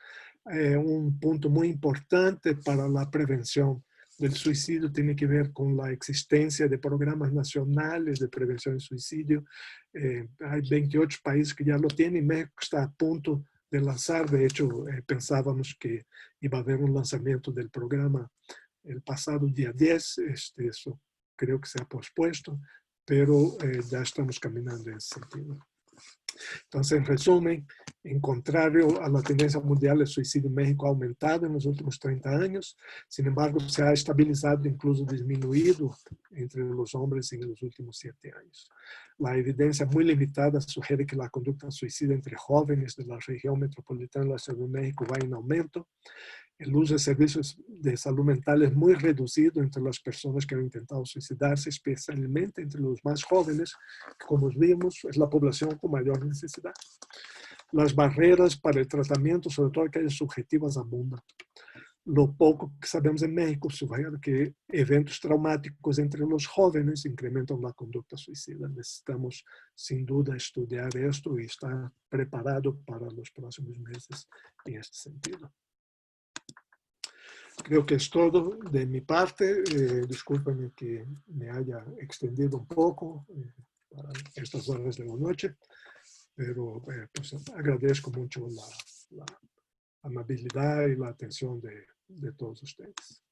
Un punto muy importante para la prevención del suicidio tiene que ver con la existencia de programas nacionales de prevención del suicidio. Hay 28 países que ya lo tienen. México está a punto de lanzar. De hecho, pensábamos que iba a haber un lanzamiento del programa el pasado día 10. Eso creo que se ha pospuesto, pero ya estamos caminando en ese sentido. Entonces, en resumen, en contrario a la tendencia mundial, el suicidio en México ha aumentado en los últimos 30 años. Sin embargo, se ha estabilizado, incluso disminuido entre los hombres en los últimos 7 años. La evidencia muy limitada sugiere que la conducta suicida entre jóvenes de la región metropolitana de la Ciudad de México va en aumento. El uso de servicios de salud mental es muy reducido entre las personas que han intentado suicidarse, especialmente entre los más jóvenes, que como vimos es la población con mayor necesidad. Las barreras para el tratamiento, sobre todo aquellas subjetivas, abundan. Lo poco que sabemos en México sugiere que eventos traumáticos entre los jóvenes incrementan la conducta suicida. Necesitamos sin duda estudiar esto y estar preparado para los próximos meses en este sentido. Creo que es todo de mi parte. Discúlpenme que me haya extendido un poco para estas horas de la noche, pero pues agradezco mucho la amabilidad y la atención de todos ustedes.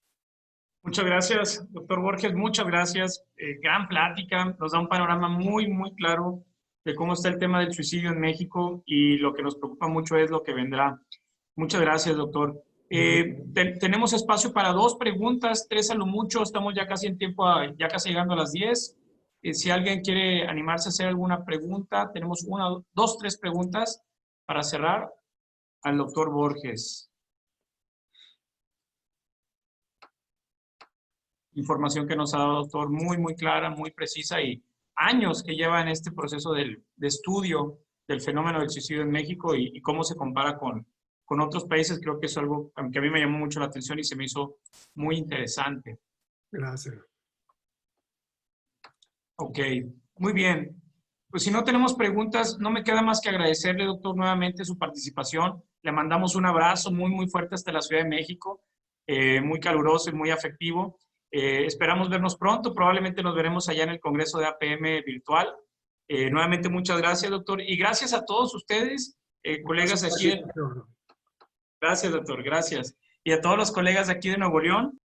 Muchas gracias, doctor Borges, muchas gracias. Gran plática, nos da un panorama muy, muy claro de cómo está el tema del suicidio en México, y lo que nos preocupa mucho es lo que vendrá. Muchas gracias, doctor. Tenemos espacio para 2 preguntas, 3 a lo mucho. Estamos ya casi en tiempo, ya casi llegando a las 10. Si alguien quiere animarse a hacer alguna pregunta, tenemos 1, 2, 3 preguntas para cerrar al doctor Borges. Información que nos ha dado, doctor, muy, muy clara, muy precisa, y años que lleva en este proceso de estudio del fenómeno del suicidio en México y cómo se compara con otros países. Creo que es algo que a mí me llamó mucho la atención y se me hizo muy interesante. Gracias. Ok, muy bien. Pues si no tenemos preguntas, no me queda más que agradecerle, doctor, nuevamente su participación. Le mandamos un abrazo muy, muy fuerte hasta la Ciudad de México, muy caluroso y muy afectivo. Esperamos vernos pronto, probablemente nos veremos allá en el Congreso de APM virtual. Nuevamente, muchas gracias, doctor. Y gracias a todos ustedes, colegas aquí. Gracias, doctor, gracias. Y a todos los colegas de aquí de Nuevo León.